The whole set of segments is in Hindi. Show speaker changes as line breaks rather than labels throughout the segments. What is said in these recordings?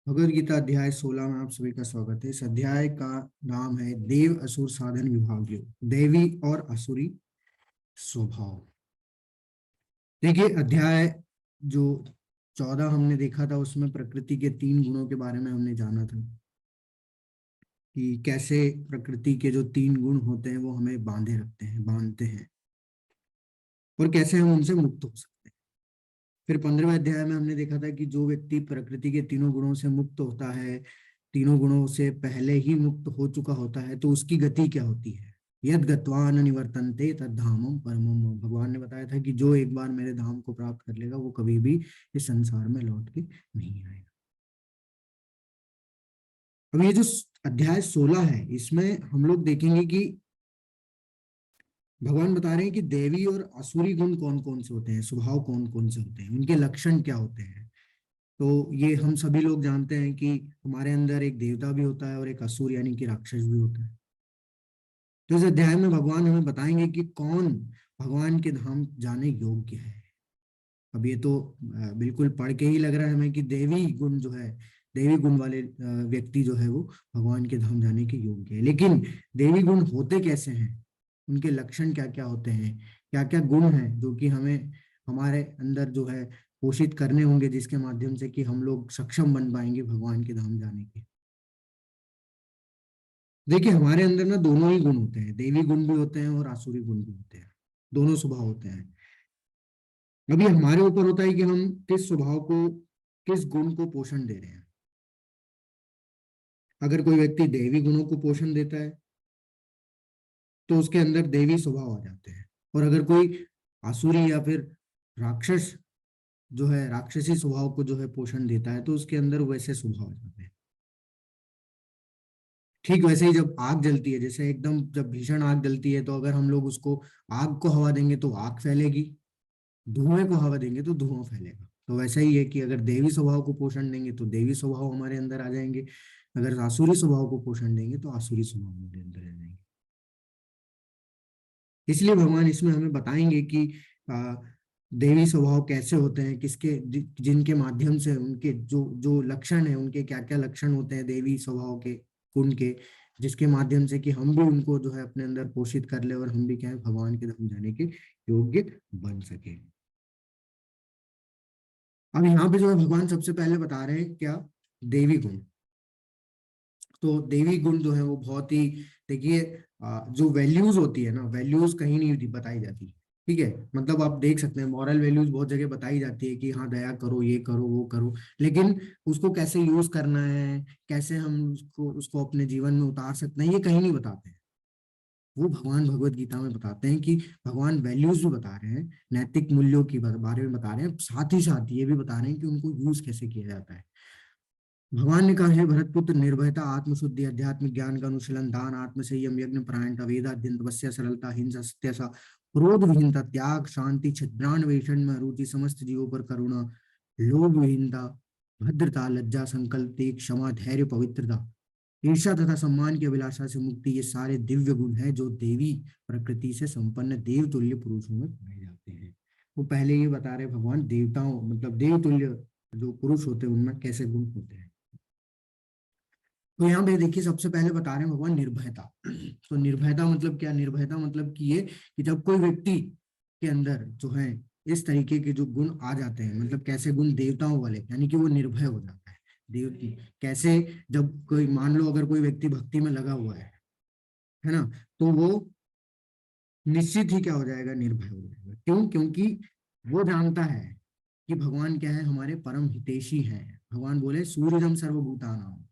भगवद गीता अध्याय 16 में आप सभी का स्वागत है। इस अध्याय का नाम है देव असुर साधन विभाग योग, देवी और असुरी स्वभाव। देखिए, अध्याय जो 14 हमने देखा था उसमें प्रकृति के 3 गुणों के बारे में हमने जाना था कि कैसे प्रकृति के जो 3 गुण होते हैं वो हमें बांधते हैं और कैसे हम उनसे मुक्त हो सकते हैं। फिर 15वें अध्याय में हमने देखा था कि जो व्यक्ति प्रकृति के 3 गुणों से मुक्त होता है, 3 गुणों से पहले ही मुक्त हो चुका होता है, तो उसकी गति क्या होती है। यद गत्वा न निवर्तन्ते तद धामम परमम मम। भगवान ने बताया था कि जो एक बार मेरे धाम को प्राप्त कर लेगा वो कभी भी इस संसार में लौट के नहीं आएगा। अब ये जो अध्याय 16 है इसमें हम लोग देखेंगे कि भगवान बता रहे हैं कि देवी और असुरी गुण कौन कौन से होते हैं, स्वभाव कौन कौन से होते हैं, उनके लक्षण क्या होते हैं। तो ये हम सभी लोग जानते हैं कि हमारे अंदर एक देवता भी होता है और एक असुर यानी कि राक्षस भी होता है। तो इस अध्याय में भगवान हमें बताएंगे कि कौन भगवान के धाम जाने योग्य है। अब ये तो बिल्कुल पढ़ के ही लग रहा है हमें कि देवी गुण जो है, देवी गुण वाले व्यक्ति जो है वो भगवान के धाम जाने के योग्य है। लेकिन देवी गुण होते कैसे हैं, उनके लक्षण क्या क्या होते हैं, क्या क्या गुण हैं जो कि हमें हमारे अंदर जो है पोषित करने होंगे, जिसके माध्यम से कि हम लोग सक्षम बन पाएंगे भगवान के धाम जाने के। देखिए, हमारे अंदर ना दोनों ही गुण होते हैं, देवी गुण भी होते हैं और आसुरी गुण भी होते हैं। दोनों स्वभाव होते हैं। अभी हमारे ऊपर होता है कि हम किस स्वभाव को, किस गुण को पोषण दे रहे हैं। अगर कोई व्यक्ति देवी गुणों को पोषण देता है तो उसके अंदर देवी स्वभाव आ जाते हैं, और अगर कोई आसुरी या फिर राक्षस जो है राक्षसी स्वभाव को जो है पोषण देता है तो उसके अंदर वैसे स्वभाव आ जाते हैं। ठीक वैसे ही जब आग जलती है, जैसे एकदम जब भीषण आग जलती है तो अगर हम लोग उसको, आग को हवा देंगे तो आग फैलेगी, धुएं को हवा देंगे तो धुआं फैलेगा। तो वैसा ही है कि अगर देवी स्वभाव को पोषण देंगे तो देवी स्वभाव हमारे अंदर आ जाएंगे, अगर आसुरी स्वभाव को पोषण देंगे तो आसुरी स्वभाव हमारे अंदर आ जाएंगे। इसलिए भगवान इसमें हमें बताएंगे कि आ, देवी स्वभाव कैसे होते हैं, जिनके माध्यम से उनके जो जो लक्षण है, उनके क्या क्या लक्षण होते हैं देवी स्वभाव के, गुण के, जिसके माध्यम से कि हम भी उनको जो है अपने अंदर पोषित कर ले और हम भी क्या है भगवान के धाम जाने के योग्य बन सके। अब यहाँ पे जो है भगवान सबसे पहले बता रहे हैं क्या, देवी गुण। तो देवी गुण जो है वो बहुत ही, देखिए, जो वैल्यूज होती है ना, वैल्यूज कहीं नहीं बताई जाती। ठीक है, मतलब आप देख सकते हैं मॉरल वैल्यूज बहुत जगह बताई जाती है कि हाँ दया करो, ये करो, वो करो, लेकिन उसको कैसे यूज करना है, कैसे हम उसको उसको अपने जीवन में उतार सकते हैं, ये कहीं नहीं बताते हैं। वो भगवान भगवत गीता में बताते हैं कि भगवान वैल्यूज भी बता रहे हैं, नैतिक मूल्यों की बारे में बता रहे हैं, साथ ही साथ ये भी बता रहे हैं कि उनको यूज कैसे किया जाता है। भगवान ने कहा है, भरतपुत्र, निर्भयता, आत्मशुद्धि, आध्यात्मिक ज्ञान का अनुशीलन, दान, आत्मसंयम, यज्ञ परायणता, वेदाध्ययन, तपस्या, सरलता, हिंसा, सत्यसा, क्रोध विहीनता, त्याग, शांति, छिद्रान वेषण में रुचि, समस्त जीवों पर करुणा, लोभ विहीनता, भद्रता, लज्जा, संकल्प, तेज, क्षमा, धैर्य, पवित्रता, ईर्ष्या तथा सम्मान की अभिलाषा से मुक्ति, ये सारे दिव्य गुण हैं जो देवी प्रकृति से संपन्न देवतुल्य पुरुषों में पाए जाते हैं। वो पहले ये बता रहे भगवान, देवताओं मतलब देवतुल्य जो पुरुष होते हैं उनमें कैसे गुण होते हैं। तो यहाँ पे देखिए सबसे पहले बता रहे हैं भगवान निर्भयता। तो निर्भयता मतलब क्या, निर्भयता मतलब कि ये कि जब कोई व्यक्ति के अंदर जो है इस तरीके के जो गुण आ जाते हैं, मतलब कैसे गुण, देवताओं वाले, यानी कि वो निर्भय हो जाता है। देव कैसे, जब कोई मान लो अगर कोई व्यक्ति भक्ति में लगा हुआ है ना, तो वो निश्चित ही क्या हो जाएगा, निर्भय हो जाएगा। क्यों? क्योंकि वो जानता है कि भगवान क्या है, हमारे परम हितैषी हैं। भगवान बोले सूर्यदम सर्वभूतानां,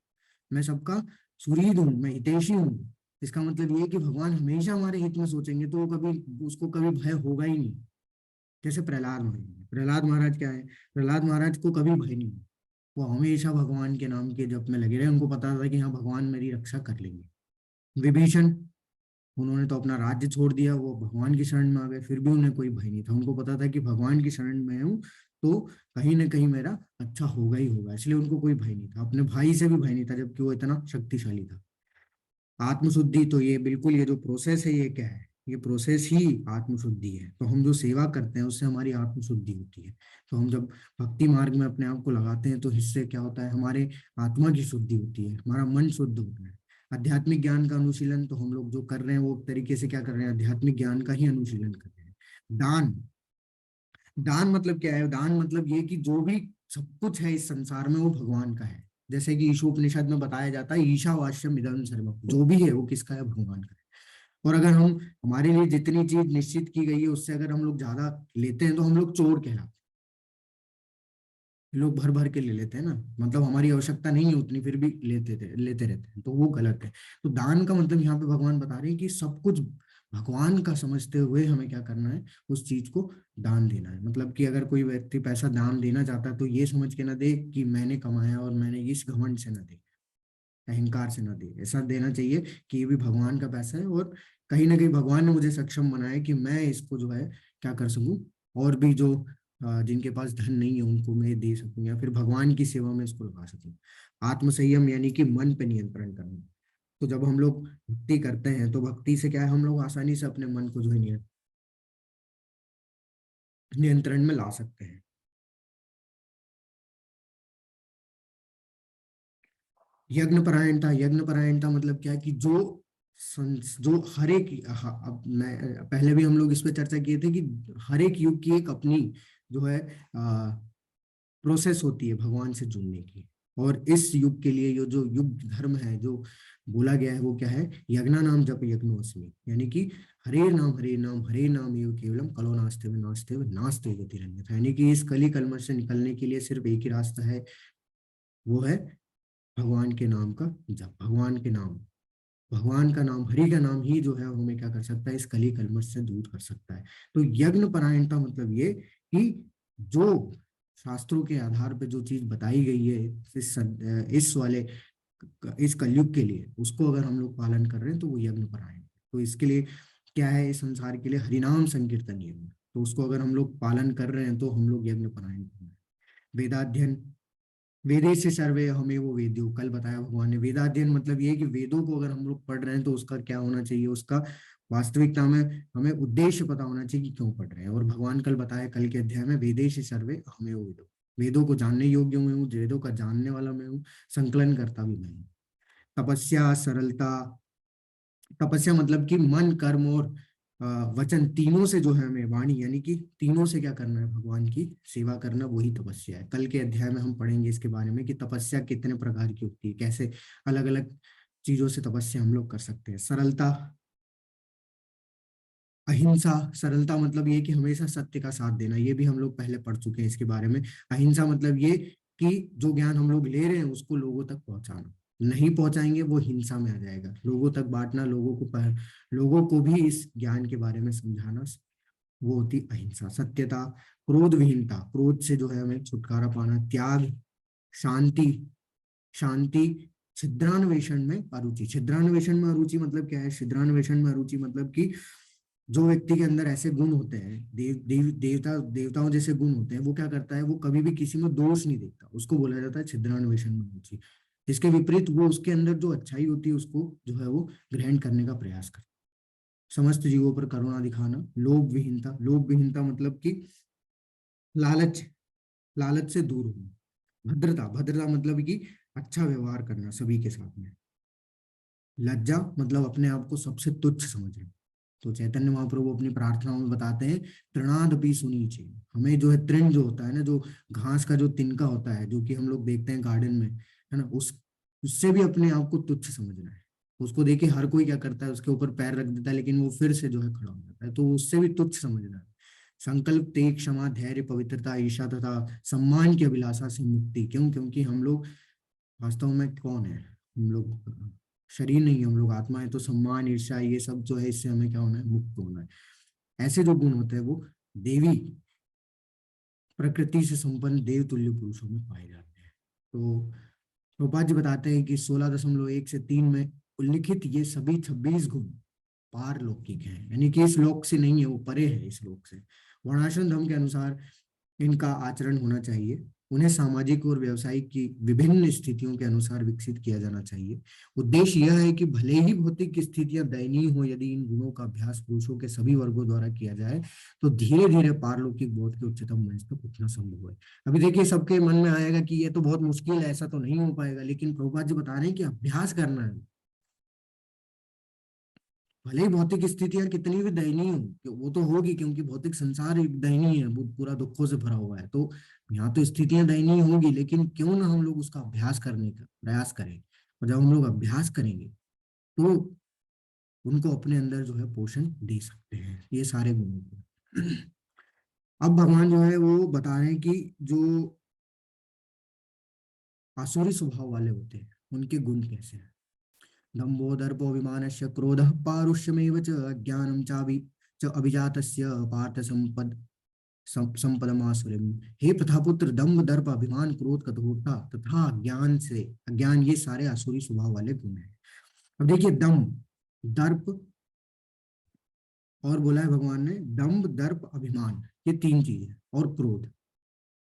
मैं सबका सुहृद हूँ, मैं हितैषी हूँ। इसका मतलब ये है कि भगवान हमेशा हमारे हित में सोचेंगे, तो वो कभी, उसको कभी भय होगा ही नहीं। जैसे प्रहलाद महाराज क्या है, प्रहलाद महाराज को कभी भय नहीं, वो हमेशा भगवान के नाम के जप में लगे रहे, उनको पता था कि हाँ भगवान मेरी रक्षा कर लेंगे। विभीषण, उन्होंने तो अपना राज्य छोड़ दिया, वो भगवान की शरण में आ गए, फिर भी उन्हें कोई भय नहीं था, उनको पता था कि भगवान की शरण में हूँ तो कहीं ना कहीं मेरा अच्छा होगा ही होगा, इसलिए उनको कोई भय नहीं था। अपने भाई से भी भय नहीं था जबकि वो इतना शक्तिशाली था। आत्मशुद्धि, तो ये बिल्कुल, ये जो प्रोसेस है ये क्या है, ये प्रोसेस ही आत्मशुद्धि है। तो हम जो सेवा करते हैं उससे हमारी आत्मशुद्धि होती है। तो हम जब भक्ति मार्ग में अपने आप को लगाते हैं तो इससे क्या होता है, हमारे आत्मा की शुद्धि होती है, हमारा मन शुद्ध होता है। आध्यात्मिक ज्ञान का अनुशीलन तो हम लोग जो कर रहे हैं वो एक तरीके से क्या कर रहे हैं, आध्यात्मिक ज्ञान का ही अनुशीलन कर रहे हैं। दान, दान मतलब क्या है, दान मतलब ये कि जो भी सब कुछ है इस संसार में वो भगवान का है। जैसे कि ईशोपनिषद में बताया जाता है, ईशावास्यम इदं सर्वम, जो भी है वो किसका है, भगवान का है। और अगर हम, हमारे लिए जितनी चीज निश्चित की गई है उससे अगर हम लोग ज्यादा लेते हैं तो हम लोग चोर कहलाते हैं। लोग भर भर के ले लेते हैं ना, मतलब हमारी आवश्यकता नहीं है उतनी फिर भी लेते रहते हैं, तो वो गलत है। तो दान का मतलब यहाँ पे भगवान बता रहे हैं कि सब कुछ भगवान का समझते हुए हमें क्या करना है, उस चीज को दान देना है। मतलब कि अगर कोई व्यक्ति पैसा दान देना चाहता है तो ये समझ के ना दे कि मैंने कमाया और मैंने, इस घमंड से ना दे, अहंकार से ना दे। ऐसा देना चाहिए कि ये भी भगवान का पैसा है और कहीं ना कहीं भगवान ने मुझे सक्षम बनाया कि मैं इसको जो है क्या कर सकूं, और भी जो जिनके पास धन नहीं है उनको मैं दे सकूं, या फिर भगवान की सेवा में इसको लगा सकूं। आत्मसंयम यानी कि मन पे नियंत्रण करना। तो जब हम लोग भक्ति करते हैं तो भक्ति से क्या है, हम लोग आसानी से अपने मन को जो है नियंत्रण में ला सकते हैं। यज्ञ परायणता मतलब क्या है कि जो जो हर एक, अब मैं पहले भी हम लोग इस पे चर्चा किए थे कि हर एक युग की एक अपनी जो है प्रोसेस होती है भगवान से जुड़ने की। और इस युग के लिए ये जो युग धर्म है जो बोला गया है वो क्या है, यज्ञा नाम जप यज्ञोस्मि, यानी कि हरे नाम एव केवलम कलो नास्ते गतिरन्यथा, यानी कि इस कली कलमश से निकलने के लिए सिर्फ एक ही रास्ता है, वो है भगवान के नाम का जप। भगवान के नाम, भगवान का नाम, हरि का नाम ही जो है हमें क्या कर सकता है, इस कली कलमश से दूर कर सकता है। तो यज्ञ परायणता मतलब ये कि जो शास्त्रों के आधार पर जो चीज बताई गई है इस वाले इस कलयुग के लिए, उसको अगर हम लोग पालन कर रहे हैं तो वो यज्ञ परायण है। तो इसके लिए क्या है, इस संसार के लिए हरिनाम संकीर्तन यज्ञ, तो उसको अगर हम लोग पालन कर रहे हैं तो हम लोग यज्ञ परायण कर रहे हैं। वेदाध्ययन, वेदे से सर्वे हमें वो वेद्यो, कल बताया भगवान ने। वेदाध्ययन मतलब ये है कि वेदों को अगर हम लोग पढ़ रहे हैं तो उसका क्या होना चाहिए, उसका वास्तविकता में हमें उद्देश्य पता होना चाहिए कि क्यों पढ़ रहे हैं। और भगवान कल बताया कल के अध्याय में, वेदे से सर्वे हमें वो वेदो, वेदों को जानने योग्य मैं हूँ, वेदों का जानने वाला मैं हूँ, संकलन करता भी मैं हूँ। तपस्या सरलता, तपस्या मतलब कि मन कर्म और वचन तीनों से जो है हमें, वाणी यानी कि तीनों से क्या करना है, भगवान की सेवा करना, वही तपस्या है। कल के अध्याय में हम पढ़ेंगे इसके बारे में कि तपस्या कितने प्रकार की होती है, कैसे अलग अलग चीजों से तपस्या हम लोग कर सकते हैं। सरलता, अहिंसा, सरलता मतलब ये कि हमेशा सत्य का साथ देना, ये भी हम लोग पहले पढ़ चुके हैं इसके बारे में। अहिंसा मतलब ये कि जो ज्ञान हम लोग ले रहे हैं उसको लोगों तक पहुंचाना, नहीं पहुंचाएंगे वो हिंसा में आ जाएगा। लोगों तक बांटना, लोगों को भी इस ज्ञान के बारे में समझाना, वो होती अहिंसा। सत्यता, क्रोध विहीनता, क्रोध से जो है हमें छुटकारा पाना। त्याग, शांति, शांति, छिद्रान्वेषण में अरुचि, छिद्रान्वेषण में अरुचि मतलब क्या है, छिद्रान्वेषण में अरुचि मतलब कि जो व्यक्ति के अंदर ऐसे गुण होते हैं, देवताओं जैसे गुण होते हैं, वो क्या करता है, वो कभी भी किसी में दोष नहीं देखता, उसको बोला जाता है छिद्रान्वेषण में अरुचि। इसके विपरीत वो उसके अंदर जो अच्छाई होती है उसको जो है वो ग्रहण करने का प्रयास करता है। समस्त जीवों पर करुणा दिखाना। लोभ विहीनता, लोभ विहीनता मतलब कि लालच, लालच से दूर होना। भद्रता, भद्रता मतलब कि अच्छा व्यवहार करना सभी के साथ में। लज्जा मतलब अपने आप को सबसे तुच्छ समझना। तो चैतन्य महाप्रभु अपनी प्रार्थनाओं में बताते हैं, तृणाद भी सुनी चाहिए, हमें जो है तृण जो होता है ना, जो घास का जो तिनका होता है जो कि हम लोग देखते हैं गार्डन में, है ना, उस उससे भी अपने आप को तुच्छ समझना है। उसको देखे हर कोई क्या करता है, उसके ऊपर पैर रख देता है लेकिन वो फिर से जो है खड़ा हो जाता है, तो उससे भी तुच्छ समझना है। संकल्प, तेज, क्षमा, धैर्य, पवित्रता, ईर्ष्या तथा सम्मान की अभिलाषा से मुक्ति। क्यों? क्योंकि हम लोग वास्तव में कौन है, हम लोग शरीर नहीं है, हम लोग आत्मा है। तो सम्मान, ईर्ष्या, ये सब जो है इससे हमें क्या होना है, मुक्त होना है। ऐसे जो गुण होते हैं वो देवी प्रकृति से संपन्न देव तुल्य पुरुषों में पाए जाते हैं। तो प्रभुपाद जी बताते हैं कि 16.1 से 3 में उल्लिखित ये सभी 26 गुण पारलौकिक हैं, यानी कि इस लोक से नहीं है, वो परे है इस लोक से। वर्णाश्रम धर्म के अनुसार इनका आचरण होना चाहिए। उन्हें सामाजिक और व्यवसायिक की विभिन्न स्थितियों के अनुसार विकसित किया जाना चाहिए। उद्देश्य यह है कि भले ही भौतिक स्थितियां दयनीय हो, यदि इन गुणों का अभ्यास पुरुषों के सभी वर्गों द्वारा किया जाए तो धीरे धीरे पारलौकिक बोध के उच्चतम मंच तक उठना संभव है। अभी देखिए सबके मन में आएगा कि ये तो बहुत मुश्किल है, ऐसा तो नहीं हो पाएगा, लेकिन प्रभुपाद जी बता रहे हैं कि अभ्यास करना है। भले ही भौतिक स्थितियां कितनी भी दयनीय हो, वो तो होगी क्योंकि भौतिक संसार एक दयनीय है, वो पूरा दुखों से भरा हुआ है। तो यहाँ तो स्थितियां दयनीय होगी, लेकिन क्यों ना हम लोग उसका अभ्यास करने का प्रयास करें। और जब हम लोग अभ्यास करेंगे तो उनको अपने अंदर जो है पोषण दे सकते हैं, ये सारे गुणों को। अब भगवान जो है वो बता रहे हैं कि जो आसुरी स्वभाव वाले होते हैं उनके गुण कैसे हैं। दम्भो दर्पोऽभिमानस्य क्रोधः पारुष्यमेव च अज्ञानं च अभिजातस्य पार्थ संपदमासुरीम। हे प्रथापुत्र, दम्भ दर्प अभिमान क्रोध कठोरता तथा अज्ञान ये सारे आसुरी स्वभाव वाले गुण हैं। अब देखिए दम्भ दर्प, और बोला है भगवान ने दम्भ दर्प अभिमान, ये तीन चीजें, और क्रोध।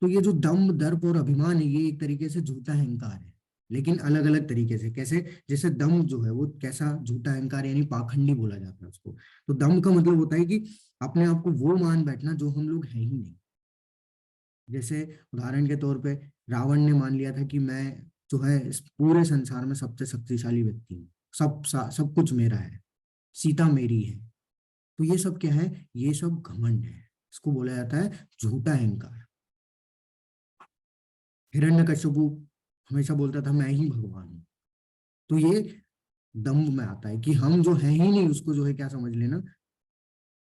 तो ये जो दम्भ दर्प और अभिमान है ये एक तरीके से झूठा अहंकार है, लेकिन अलग अलग तरीके से। कैसे? जैसे दम्भ जो है वो कैसा झूठा अहंकार, यानी पाखंडी बोला जाता है उसको। तो दम्भ का मतलब होता है कि अपने आप को वो मान बैठना जो हम लोग हैं ही नहीं। जैसे उदाहरण के तौर पे रावण ने मान लिया था कि मैं जो है इस पूरे संसार में सबसे शक्तिशाली व्यक्ति हूँ, सब कुछ मेरा है, सीता मेरी है। तो ये सब क्या है? ये सब घमंड है, इसको बोला जाता है झूठा अहंकार। हिरण्यकश्यपु हमेशा बोलता था मैं ही भगवान हूँ। तो ये दम्भ में आता है कि हम जो है ही नहीं, उसको जो है क्या समझ लेना,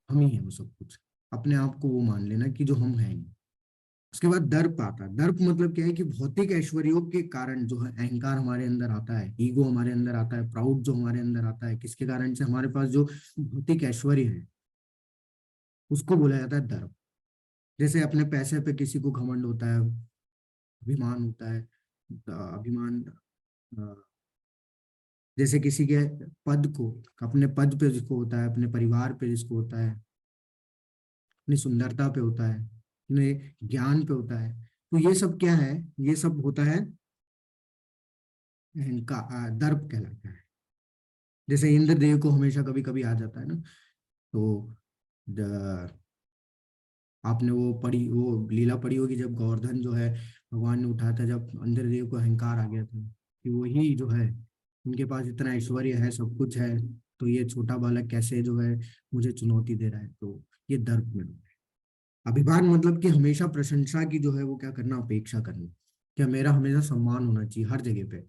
हम ही है वो सब कुछ, अपने आप को वो मान लेना कि जो हम है नहीं। उसके बाद दर्प आता है। दर्प मतलब क्या है कि भौतिक ऐश्वर्यों के कारण जो है अहंकार हमारे अंदर आता है, ईगो हमारे अंदर आता है, प्राउड जो हमारे अंदर आता है, किसके कारण से? हमारे पास जो भौतिक ऐश्वर्य है उसको बोला जाता है दर्प। जैसे अपने पैसे पे किसी को घमंड होता है, अभिमान होता है। अभिमान जैसे किसी के पद को, अपने पद पे जिसको होता है, अपने परिवार पे जिसको होता है, अपनी सुंदरता पे होता है, अपने ज्ञान पे होता है। तो ये सब क्या है? ये सब होता है इनका दर्प कहलाता है। जैसे इंद्रदेव को हमेशा कभी कभी आ जाता है ना। तो आपने वो लीला पढ़ी होगी जब गोवर्धन जो है भगवान ने उठाया था, जब इंद्रदेव को अहंकार आ गया था कि वही जो है, उनके पास इतना ऐश्वर्य है, सब कुछ है, तो ये छोटा बालक कैसे जो है मुझे चुनौती दे रहा है। तो ये दर्प में डूबा है। अभिमान मतलब कि हमेशा प्रशंसा की जो है वो क्या करना, अपेक्षा करना। क्या मेरा हमेशा सम्मान होना चाहिए हर जगह पे,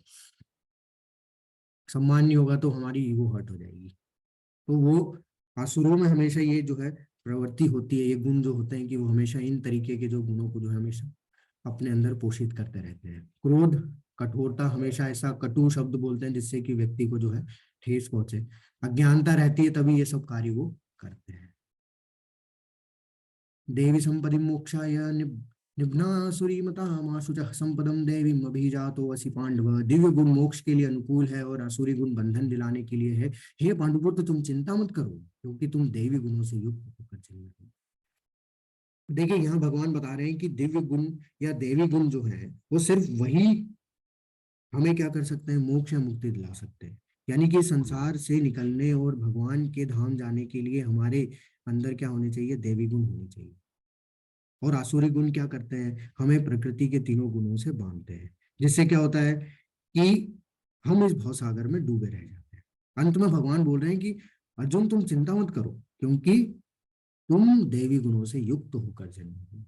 सम्मान नहीं होगा तो हमारी ईगो हर्ट हो जाएगी। तो वो आसुरों में हमेशा ये जो है प्रवृत्ति होती है, ये गुण जो होते हैं कि वो हमेशा इन तरीके के जो गुणों को जो है हमेशा अपने अंदर पोषित करते रहते हैं। क्रोध, कठोरता, हमेशा ऐसा कटु शब्द बोलते हैं जिससे कि व्यक्ति को जो है ठेस पहुंचे। अज्ञानता रहती है तभी ये सब कार्य वो करते हैं। देवी संपदि मोक्षाय निघ्नासुरी मता माशुचः संपदम देवीम अभिजातो असि पांडव। दिव्य गुण मोक्ष के लिए अनुकूल है और असुरी गुण बंधन दिलाने के लिए है। हे पांडुपुत्र, तुम चिंता मत करो क्योंकि तुम देवी गुणों से युक्त होकर चलना। देखिए यहाँ भगवान बता रहे हैं कि दिव्य गुण या देवी गुण जो है वो सिर्फ वही हमें क्या कर सकते हैं, मोक्ष या मुक्ति दिला सकते हैं। यानी कि संसार से निकलने और भगवान के धाम जाने के लिए हमारे अंदर क्या होने चाहिए, देवी गुण होने चाहिए। और आसुरी गुण क्या करते हैं, हमें प्रकृति के तीनों गुणों से बांधते हैं, जिससे क्या होता है कि हम इस भवसागर में डूबे रह जाते हैं। अंत में भगवान बोल रहे हैं कि अर्जुन तुम चिंता मत करो क्योंकि तुम देवी गुणों से युक्त होकर जन्मे।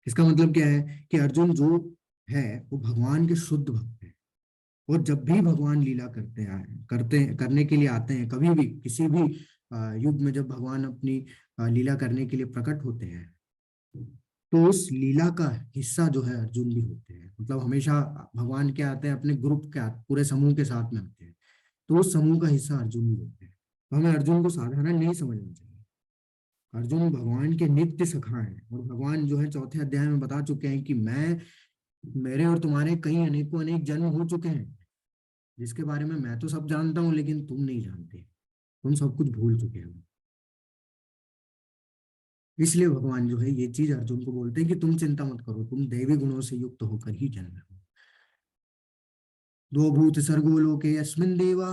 इसका मतलब क्या है कि अर्जुन जो है वो भगवान के शुद्ध भक्त है। और जब भी भगवान लीला करने के लिए आते हैं, कभी भी किसी भी युग में जब भगवान अपनी लीला करने के लिए प्रकट होते हैं, तो उस लीला का हिस्सा जो है अर्जुन भी होते हैं। मतलब हमेशा भगवान के आते हैं अपने ग्रुप के पूरे समूह के साथ में आते हैं, तो उस समूह का हिस्सा अर्जुन भी होते हैं। तो हमें अर्जुन को साधारण नहीं समझना चाहिए। अर्जुन भगवान के नित्य सखा हैं, और भगवान जो है चौथे अध्याय में बता चुके हैं कि मेरे और तुम्हारे कई अनेकों अनेक जन्म हो चुके हैं, जिसके बारे में मैं तो सब जानता हूँ लेकिन तुम नहीं जानते, तुम सब कुछ भूल चुके हो। इसलिए भगवान जो है ये चीज अर्जुन को बोलते हैं कि तुम चिंता मत करो, तुम दैवी गुणों से युक्त होकर ही जन्मे हो। द्वौ भूत सर्गो लोके अस्मिन् देवा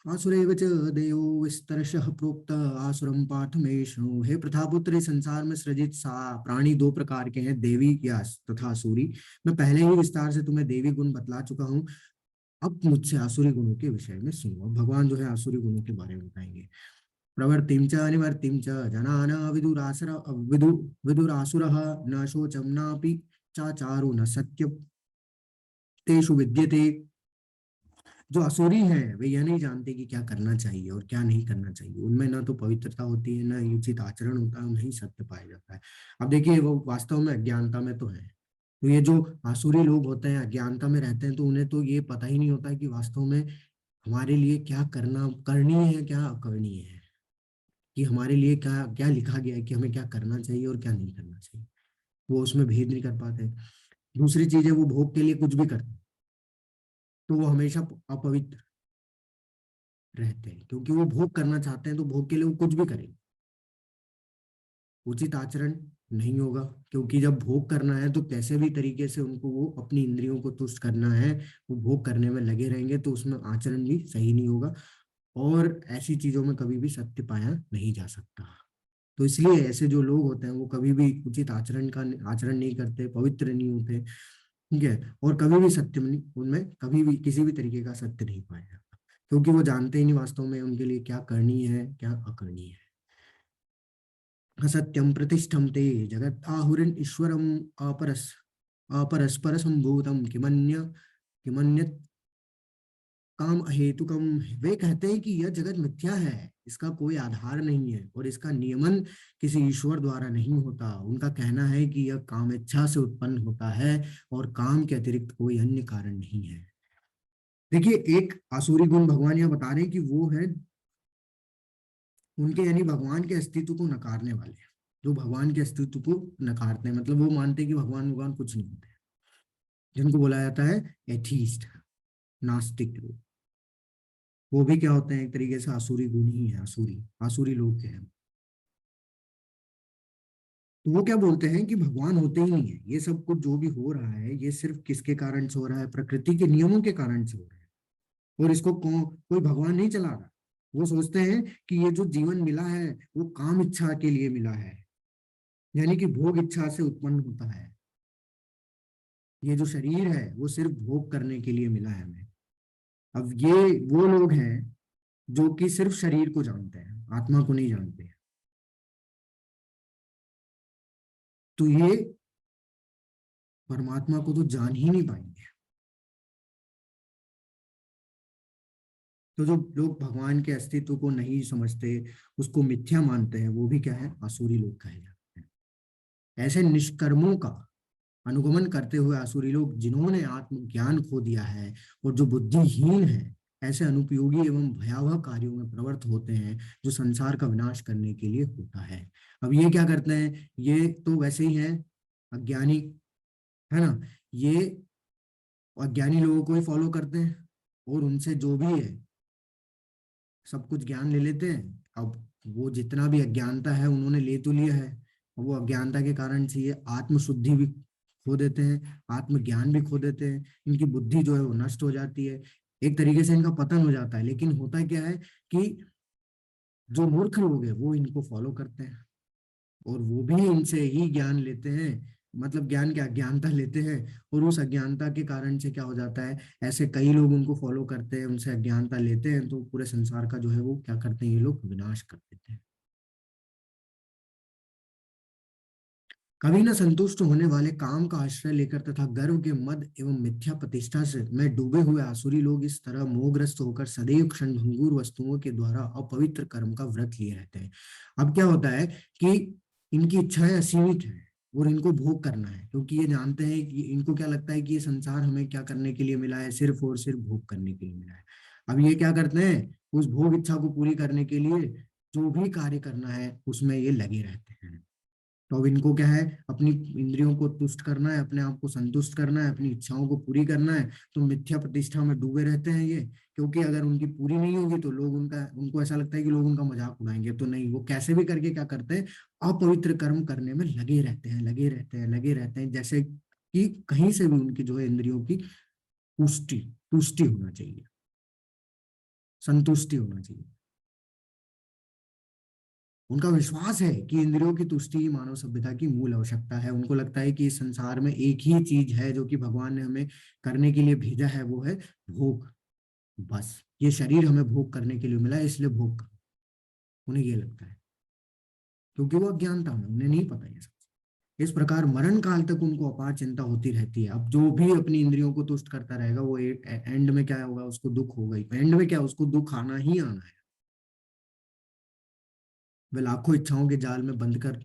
आसुरेव च देवो विस्तरशः प्रोक्त आसुरम पाठ में शृणु। हे प्रथापुत्र, इस संसार में सृजित सा प्राणी दो प्रकार के हैं, देवी या तथा असुरी। मैं पहले ही विस्तार से तुम्हें देवी गुण बतला चुका हूँ, अब मुझसे आसुरी गुणों के विषय में सुनो। भगवान जो है आसुरी गुणों के बारे में बताएंगे। प्रवर्तिं च निवर्तिं च जनान विदुरासुरः न शोचं नापि चाचारो न सत्यं तेषु विद्यते। जो असुरी है वे यह नहीं जानते कि क्या करना चाहिए और क्या नहीं करना चाहिए। उनमें ना तो पवित्रता होती है, ना ही उचित आचरण होता है, नहीं सत्य पाया जाता है। अब देखिए वो वास्तव में अज्ञानता में तो है। तो ये जो आसुरी लोग होते हैं अज्ञानता में रहते हैं, तो उन्हें तो ये पता ही नहीं होता है कि वास्तव में हमारे लिए क्या करना करनी है, क्या अकरनीय है, कि हमारे लिए क्या क्या लिखा गया है, कि हमें क्या करना चाहिए और क्या नहीं करना चाहिए। वो उसमें भेद नहीं कर पाते। दूसरी चीज है वो भोग के लिए कुछ भी करते हैं, तो वो हमेशा अपवित्र रहते हैं, क्योंकि वो भोग करना चाहते हैं तो भोग के लिए वो कुछ भी करेंगे। उचित आचरण नहीं होगा, क्योंकि जब भोग करना है तो कैसे भी तरीके से उनको वो अपनी इंद्रियों को तुष्ट करना है, वो भोग करने में लगे रहेंगे, तो उसमें आचरण भी सही नहीं होगा। और ऐसी चीजों में कभी भी सत्य पाया नहीं जा सकता। तो इसलिए ऐसे जो लोग होते हैं वो कभी भी उचित आचरण नहीं करते, पवित्र नहीं होते, ठीक है, और कभी भी सत्य में उनमें कभी भी किसी भी तरीके का सत्य नहीं पाया जाता, क्योंकि वो जानते ही नहीं वास्तव में उनके लिए क्या करनी है क्या अकरनी है। असत्यम प्रतिष्ठम ते जगत आहुरन ईश्वरम अपरस अपरस्पर संभूतम किमन्यत काम अहेतुकम। वे कहते हैं कि यह जगत मिथ्या है, इसका कोई आधार नहीं है और इसका नियमन किसी ईश्वर द्वारा नहीं होता। उनका कहना है कि यह काम इच्छा से उत्पन्न होता है और काम के अतिरिक्त कोई अन्य कारण नहीं है। देखिए एक आसुरी गुण भगवान यह बता रहे हैं कि वो है उनके, यानी भगवान के अस्तित्व को नकारने वाले, जो भगवान के अस्तित्व को नकारते हैं, मतलब वो मानते हैं कि भगवान भगवान कुछ नहीं होते, जिनको बोला जाता है एथीस्ट, नास्तिक लोग। वो भी क्या होते हैं, एक तरीके से आसुरी गुण ही है, आसुरी आसुरी लोग के हैं। तो वो क्या बोलते हैं कि भगवान होते ही नहीं है, ये सब कुछ जो भी हो रहा है ये सिर्फ किसके कारण से हो रहा है, प्रकृति के नियमों के कारण से हो रहा है, और इसको कोई भगवान नहीं चला रहा। वो सोचते हैं कि ये जो जीवन मिला है वो काम इच्छा के लिए मिला है, यानी कि भोग इच्छा से उत्पन्न होता है। ये जो शरीर है वो सिर्फ भोग करने के लिए मिला है हमें। अब ये वो लोग हैं जो कि सिर्फ शरीर को जानते हैं, आत्मा को नहीं जानते। तो ये परमात्मा को तो जान ही नहीं पाएंगे। तो जो लोग भगवान के अस्तित्व को नहीं समझते, उसको मिथ्या मानते हैं, वो भी क्या है, आसुरी लोग कहे जाते हैं। ऐसे निष्कर्मों का अनुगमन करते हुए आसुरी लोग, जिन्होंने आत्मज्ञान खो दिया है और जो बुद्धिहीन है, ऐसे अनुपयोगी एवं भयावह कार्यों में प्रवृत्त होते हैं जो संसार का विनाश करने के लिए होता है। अब ये क्या करते हैं, ये तो वैसे ही हैं अज्ञानी, है ना। ये अज्ञानी लोगों को ही फॉलो करते हैं और उनसे जो भी है सब कुछ ज्ञान ले लेते हैं। अब वो जितना भी अज्ञानता है उन्होंने ले तो लिया है, और वो अज्ञानता के कारण से ये आत्मशुद्धि भी खो देते हैं, आत्मज्ञान भी खो देते हैं, इनकी बुद्धि जो है वो नष्ट हो जाती है, एक तरीके से इनका पतन हो जाता है। लेकिन होता क्या है कि जो मूर्ख लोग हैं वो इनको फॉलो करते हैं और वो भी इनसे ही ज्ञान लेते हैं, मतलब ज्ञान क्या अज्ञानता लेते हैं। और उस अज्ञानता के कारण से क्या हो जाता है, ऐसे कई लोग उनको फॉलो करते हैं, उनसे अज्ञानता लेते हैं, तो पूरे संसार का जो है वो क्या करते हैं, ये लोग विनाश कर देते हैं। कभी न संतुष्ट होने वाले काम का आश्रय लेकर तथा गर्व के मद एवं मिथ्या प्रतिष्ठा से में डूबे हुए आसुरी लोग इस तरह मोहग्रस्त होकर सदैव क्षणभंगुर वस्तुओं के द्वारा अपवित्र कर्म का व्रत लिए रहते हैं। अब क्या होता है कि इनकी इच्छाएं असीमित है और इनको भोग करना है, क्योंकि ये जानते हैं कि इनको क्या लगता है कि ये संसार हमें क्या करने के लिए मिला है, सिर्फ और सिर्फ भोग करने के लिए मिला है। अब ये क्या करते हैं, उस भोग इच्छा को पूरी करने के लिए जो भी कार्य करना है उसमें ये लगे रहते हैं। तो अब इनको क्या है, अपनी इंद्रियों को तुष्ट करना है, अपने आप को संतुष्ट करना है, अपनी इच्छाओं को पूरी करना है। तो मिथ्या प्रतिष्ठा में डूबे रहते हैं ये, क्योंकि अगर उनकी पूरी नहीं होगी तो लोग उनका, उनको ऐसा लगता है कि लोग उनका मजाक उड़ाएंगे। तो नहीं, वो कैसे भी करके क्या करते हैं, अपवित्र कर्म करने में लगे रहते हैं, लगे रहते हैं, लगे रहते हैं, जैसे कि कहीं से भी उनकी जो है इंद्रियों की पुष्टि तुष्टि होना चाहिए, संतुष्टि होना चाहिए। उनका विश्वास है कि इंद्रियों की तुष्टि ही मानव सभ्यता की मूल आवश्यकता है। उनको लगता है कि इस संसार में एक ही चीज है जो कि भगवान ने हमें करने के लिए भेजा है, वो है भोग। बस ये शरीर हमें भोग करने के लिए मिला है, इसलिए भोग करो। उन्हें ये लगता है, क्योंकि वो अज्ञानता में, उन्हें नहीं पता ये सब। इस प्रकार मरण काल तक उनको अपार चिंता होती रहती है। अब जो भी अपनी इंद्रियों को तुष्ट करता रहेगा, वो एंड में क्या होगा, उसको दुख होगा ही। एंड में क्या, उसको दुख आना ही आना है। वह लाखों इच्छाओं के जाल में बंद कर,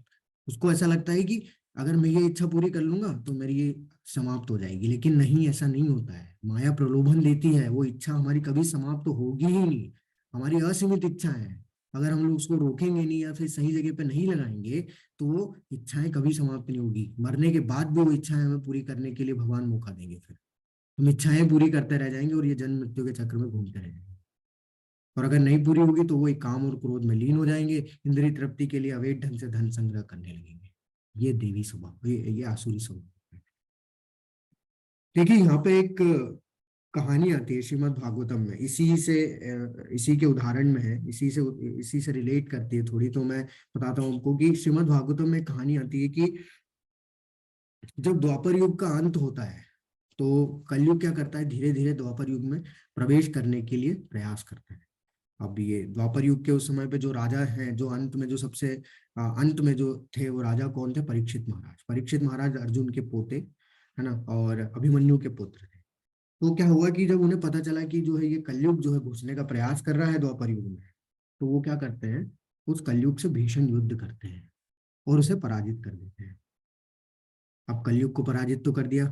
उसको ऐसा लगता है कि अगर मैं ये इच्छा पूरी कर लूंगा तो मेरी ये समाप्त हो जाएगी। लेकिन नहीं, ऐसा नहीं होता है। माया प्रलोभन देती है, वो इच्छा हमारी कभी समाप्त तो होगी ही नहीं। हमारी असीमित इच्छा है, अगर हम लोग उसको रोकेंगे नहीं या फिर सही जगह पे नहीं लगाएंगे तो वो इच्छाएं कभी समाप्त नहीं होगी। मरने के बाद भी वो इच्छाएं हमें पूरी करने के लिए भगवान मौका देंगे। फिर हम इच्छाएं पूरी करते रह जाएंगे और ये जन्म मृत्यु के चक्र में घूमते रह जाएंगे। और अगर नहीं पूरी होगी तो वो एक काम और क्रोध में लीन हो जाएंगे, इंद्रिय तृप्ति के लिए अवैध ढंग से धन संग्रह करने लगेंगे। ये देवी स्वभाव, ये आसुरी स्वभाव है। देखिए यहाँ पे एक कहानी आती है श्रीमद् भागवतम में, इसी के उदाहरण में है, इसी से रिलेट करती है थोड़ी। तो मैं बताता हूँ आपको कि श्रीमद् भागवतम में कहानी आती है कि जब द्वापर युग का अंत होता है तो कलयुग क्या करता है, धीरे धीरे द्वापर युग में प्रवेश करने के लिए प्रयास करता है। अब ये द्वापर युग के उस समय पे जो राजा हैं, जो अंत में जो सबसे अंत में जो थे, वो राजा कौन थे, परीक्षित महाराज। परीक्षित महाराज अर्जुन के पोते है ना, और अभिमन्यु के पुत्र थे। तो क्या हुआ कि जब उन्हें पता चला कि जो है ये कलयुग जो है घुसने का प्रयास कर रहा है द्वापर युग में, तो वो क्या करते हैं, उस कलयुग से भीषण युद्ध करते हैं और उसे पराजित कर देते हैं। अब कलयुग को पराजित तो कर दिया,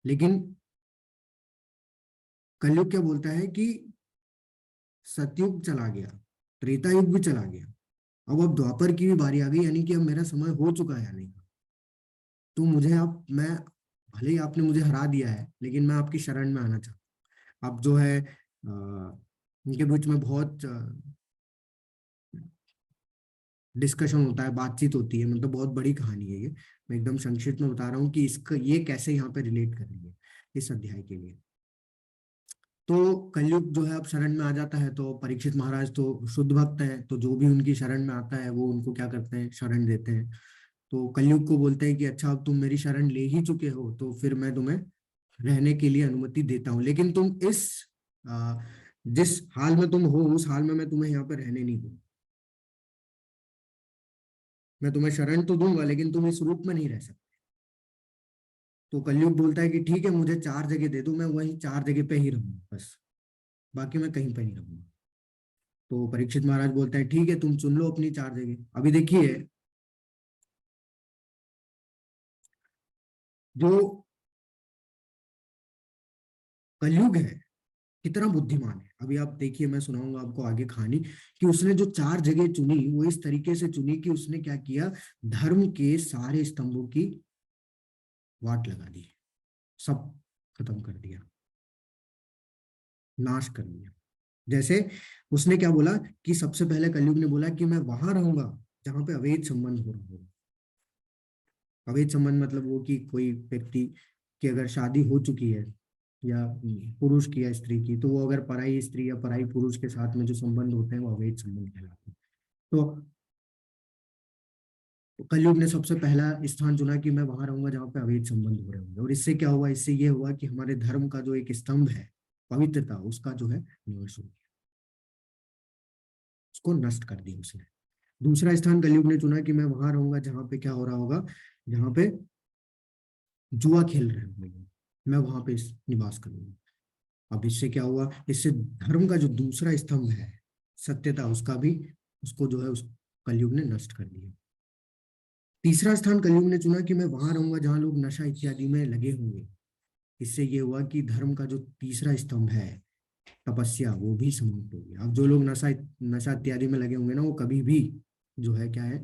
लेकिन कलयुग क्या बोलता है कि सतयुग चला गया, त्रेता युग भी चला गया, अब द्वापर की भी बारी आ गई, यानी कि अब मेरा समय हो चुका है आने का। तो मुझे आप, मैं, भले ही आपने मुझे हरा दिया है, लेकिन मैं आपकी शरण में आना चाहता हूँ। अब जो है इनके बीच में बहुत डिस्कशन होता है, बातचीत होती है, मतलब बहुत बड़ी कहानी है ये। मैं एकदम संक्षिप्त में बता रहा हूँ कि इसका ये कैसे यहाँ पे रिलेट कर रही है इस अध्याय के लिए। तो कलयुग जो है अब शरण में आ जाता है, तो परीक्षित महाराज तो शुद्ध भक्त हैं, तो जो भी उनकी शरण में आता है वो उनको क्या करते हैं, शरण देते हैं। तो कलयुग को बोलते हैं कि अच्छा, अब तुम मेरी शरण ले ही चुके हो तो फिर मैं तुम्हें रहने के लिए अनुमति देता हूँ, लेकिन तुम आ, जिस हाल में तुम हो उस हाल में मैं तुम्हें यहाँ पर रहने नहीं दूँ। मैं तुम्हें शरण तो दूंगा लेकिन तुम इस रूप में नहीं रह सकते। तो कलयुग बोलता है कि ठीक है, मुझे 4 जगह दे दो, मैं वही 4 जगह पे ही रहूंगा बस, बाकी मैं कहीं पे नहीं रहूंगा। तो परीक्षित महाराज बोलते हैं ठीक है, तुम चुन लो अपनी 4 जगह। अभी देखिए, जो कलयुग है कितना बुद्धिमान है। अभी आप देखिए, मैं सुनाऊंगा आपको आगे कहानी कि उसने जो 4 जगह चुनी वो इस तरीके से चुनी कि उसने क्या किया, धर्म के सारे स्तंभों की वाट लगा दी, सब खत्म कर दिया, नाश कर दिया। जैसे उसने क्या बोला कि सबसे पहले कलयुग ने बोला कि मैं वहां रहूंगा जहां पे अवैध संबंध हो रहा हो। अवैध संबंध मतलब वो कि कोई व्यक्ति की अगर शादी हो चुकी है, या पुरुष की या स्त्री की, तो वो अगर पराई स्त्री या पराई पुरुष के साथ में जो संबंध होते हैं वो अवैध संबंध कहलाते हैं। तो कलयुग ने सबसे पहला स्थान चुना कि मैं वहां रहूंगा जहाँ पे अवैध संबंध हो रहे होंगे। और इससे क्या हुआ, इससे ये हुआ कि हमारे धर्म का जो एक स्तंभ है, पवित्रता, उसका जो है नाश हो गया, उसको नष्ट कर दिया उसने। दूसरा स्थान कलयुग ने चुना कि मैं वहां रहूंगा जहाँ पे क्या हो रहा होगा, जहाँ पे जुआ खेल रहे होंगे लोग, मैं वहां पे निवास करूंगा। अब इससे क्या हुआ, इससे धर्म का जो दूसरा स्तंभ है, सत्यता, उसका भी, उसको जो है उस कलयुग ने नष्ट कर दिया। तीसरा स्थान कलयुग ने चुना कि मैं वहां रहूंगा जहां लोग नशा इत्यादि में लगे होंगे। इससे ये हुआ कि धर्म का जो तीसरा स्तंभ है, तपस्या, वो भी समाप्त हो गया। अब जो लोग नशा नशा इत्यादि में लगे होंगे ना, वो कभी भी जो है क्या है,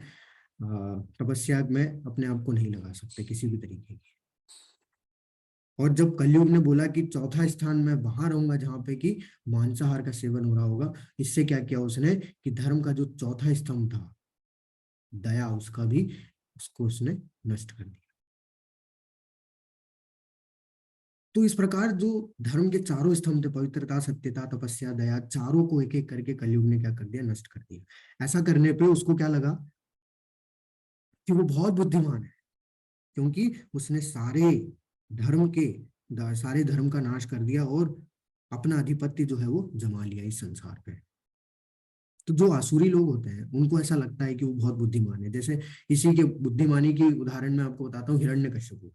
तपस्या में अपने आप को नहीं लगा सकते किसी भी तरीके की। और जब कलयुग ने बोला कि चौथा स्थान मैं वहां रहूंगा जहां पे कि मांसाहार का सेवन हो रहा होगा, इससे क्या किया उसने कि धर्म का जो चौथा स्तंभ था, दया, उसका भी, उसको उसने नष्ट कर दिया। तो इस प्रकार जो धर्म के चारों स्तंभ थे, पवित्रता, सत्यता, तपस्या, दया, चारों को एक एक करके कलयुग ने क्या कर दिया, नष्ट कर दिया। ऐसा करने पे उसको क्या लगा कि वो बहुत बुद्धिमान है, क्योंकि उसने धर्म के सारे धर्म का नाश कर दिया और अपना अधिपत्य जो है वो जमा लिया इस संसार पे। तो जो आसुरी लोग होते हैं उनको ऐसा लगता है कि वो बहुत बुद्धिमान है। जैसे इसी के बुद्धिमानी की उदाहरण मैं आपको बताता हूँ, हिरण्यकश्यपु।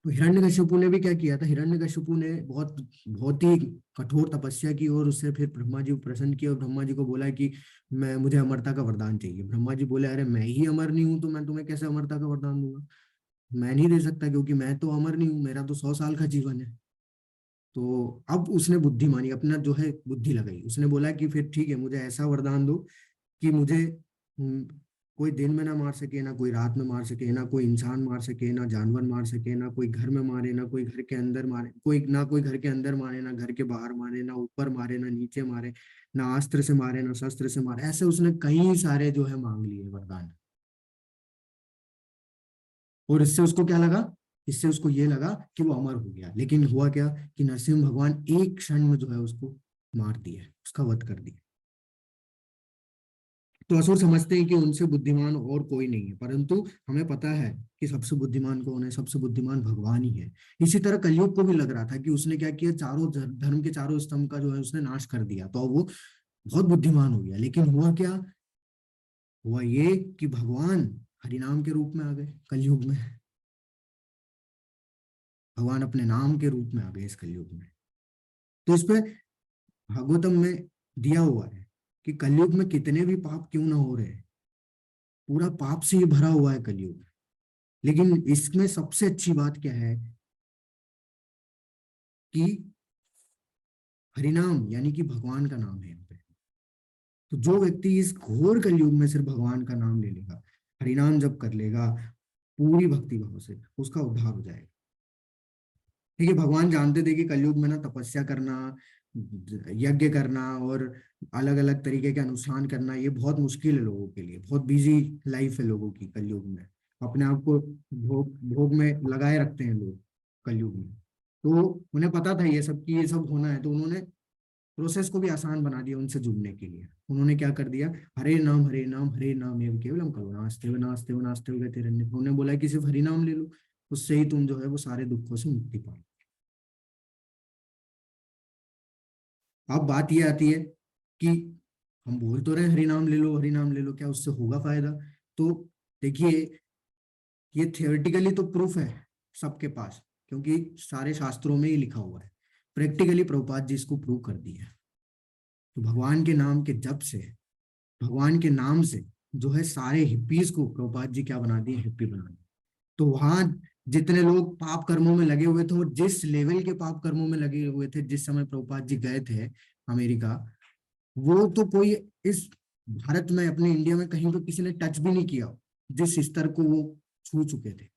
तो हिरण्यकश्यपु ने भी क्या किया था, हिरण्यकश्यपु ने बहुत बहुत ही कठोर तपस्या की और उससे फिर ब्रह्मा जी को प्रसन्न किया और ब्रह्मा जी को बोला कि मुझे अमरता का वरदान चाहिए। ब्रह्मा जी बोले, अरे मैं ही अमर नहीं हूं तो मैं तुम्हें कैसे अमरता का वरदान दूंगा, मैं नहीं दे सकता, क्योंकि मैं तो अमर नहीं हूँ, मेरा तो 100 साल का जीवन है। तो अब उसने बुद्धिमानी, अपना जो है बुद्धि लगाई, उसने बोला कि फिर ठीक है, मुझे ऐसा वरदान दो कि मुझे कोई दिन में ना मार सके, ना कोई रात में मार सके, ना कोई इंसान मार सके, ना जानवर मार सके, ना कोई घर में मारे, ना कोई घर के अंदर मारे, ना कोई घर के अंदर मारे, ना घर के बाहर मारे, ना ऊपर मारे, ना नीचे मारे, ना अस्त्र से मारे, ना शस्त्र से मारे। ऐसे उसने कई सारे जो है मांग लिए वरदान। और इससे उसको क्या लगा, इससे उसको ये लगा कि वो अमर हो गया। लेकिन हुआ क्या कि नरसिंह भगवान एक क्षण में जो है उसको मार दिया, उसका वध कर दिया। तो असुर समझते हैं कि उनसे बुद्धिमान और कोई नहीं है, परंतु हमें पता है कि सबसे बुद्धिमान कौन है, सबसे बुद्धिमान भगवान ही है। इसी तरह कलयुग को भी लग रहा था कि उसने क्या किया, चारों धर्म के चारों स्तंभ का जो है उसने नाश कर दिया, तो अब वो बहुत बुद्धिमान हो गया। लेकिन हुआ क्या, हुआ ये कि भगवान हरिनाम के रूप में आ गए कलयुग में। भगवान अपने नाम के रूप में आ गए इस कलयुग में। तो इस पे भागवतम में दिया हुआ है कि कलयुग में कितने भी पाप क्यों ना हो रहे हैं, पूरा पाप से ये भरा हुआ है कलयुग। लेकिन इसमें सबसे अच्छी बात क्या है कि हरिनाम यानी कि भगवान का नाम है यहाँ पे। तो जो व्यक्ति इस घोर कलयुग में सिर्फ भगवान का नाम ले लेगा, हरिनाम जब कर लेगा पूरी भक्ति भाव से, उसका उद्धार हो जाएगा। ठीक है, भगवान जानते थे कि कलयुग में ना तपस्या करना, यज्ञ करना और अलग अलग तरीके के अनुष्ठान करना ये बहुत मुश्किल है लोगों के लिए, बहुत बिजी लाइफ है लोगों की कलयुग में। अपने आप को भोग भोग में लगाए रखते हैं लोग कलयुग में। तो उन्हें पता था ये सब कि ये सब होना है, तो उन्होंने प्रोसेस को भी आसान बना दिया उनसे जुड़ने के लिए। उन्होंने क्या कर दिया, हरे नाम हरे नाम एवं केवलम करुणास्ते नास्ते नास्ते गतिरन्य। उन्होंने बोला कि सिर्फ हरि नाम ले लो, उससे ही तुम जो है वो सारे दुखों से मुक्ति पाओ। अब बात ये आती है कि हम बोल तो रहे हैं हरि नाम ले लो, हरि नाम ले लो, क्या उससे होगा फायदा? तो देखिए, ये थियोरेटिकली तो प्रूफ है सबके पास, क्योंकि सारे शास्त्रों में ही लिखा हुआ है। प्रैक्टिकली प्रभुपाद जी इसको प्रूव कर दिया है। तो भगवान के नाम के जप से, भगवान के नाम से जो है सारे हिप्पीज को प्रभुपाद जी क्या बना दिए, हिप्पी बना दिए। तो वहां जितने लोग पाप कर्मों में लगे हुए थे और जिस लेवल के पाप कर्मों में लगे हुए थे जिस समय प्रभुपाद जी गए थे अमेरिका, वो तो कोई इस भारत में, अपने इंडिया में कहीं पे किसी ने टच भी नहीं किया। जिस स्तर को वो छू चुके थे,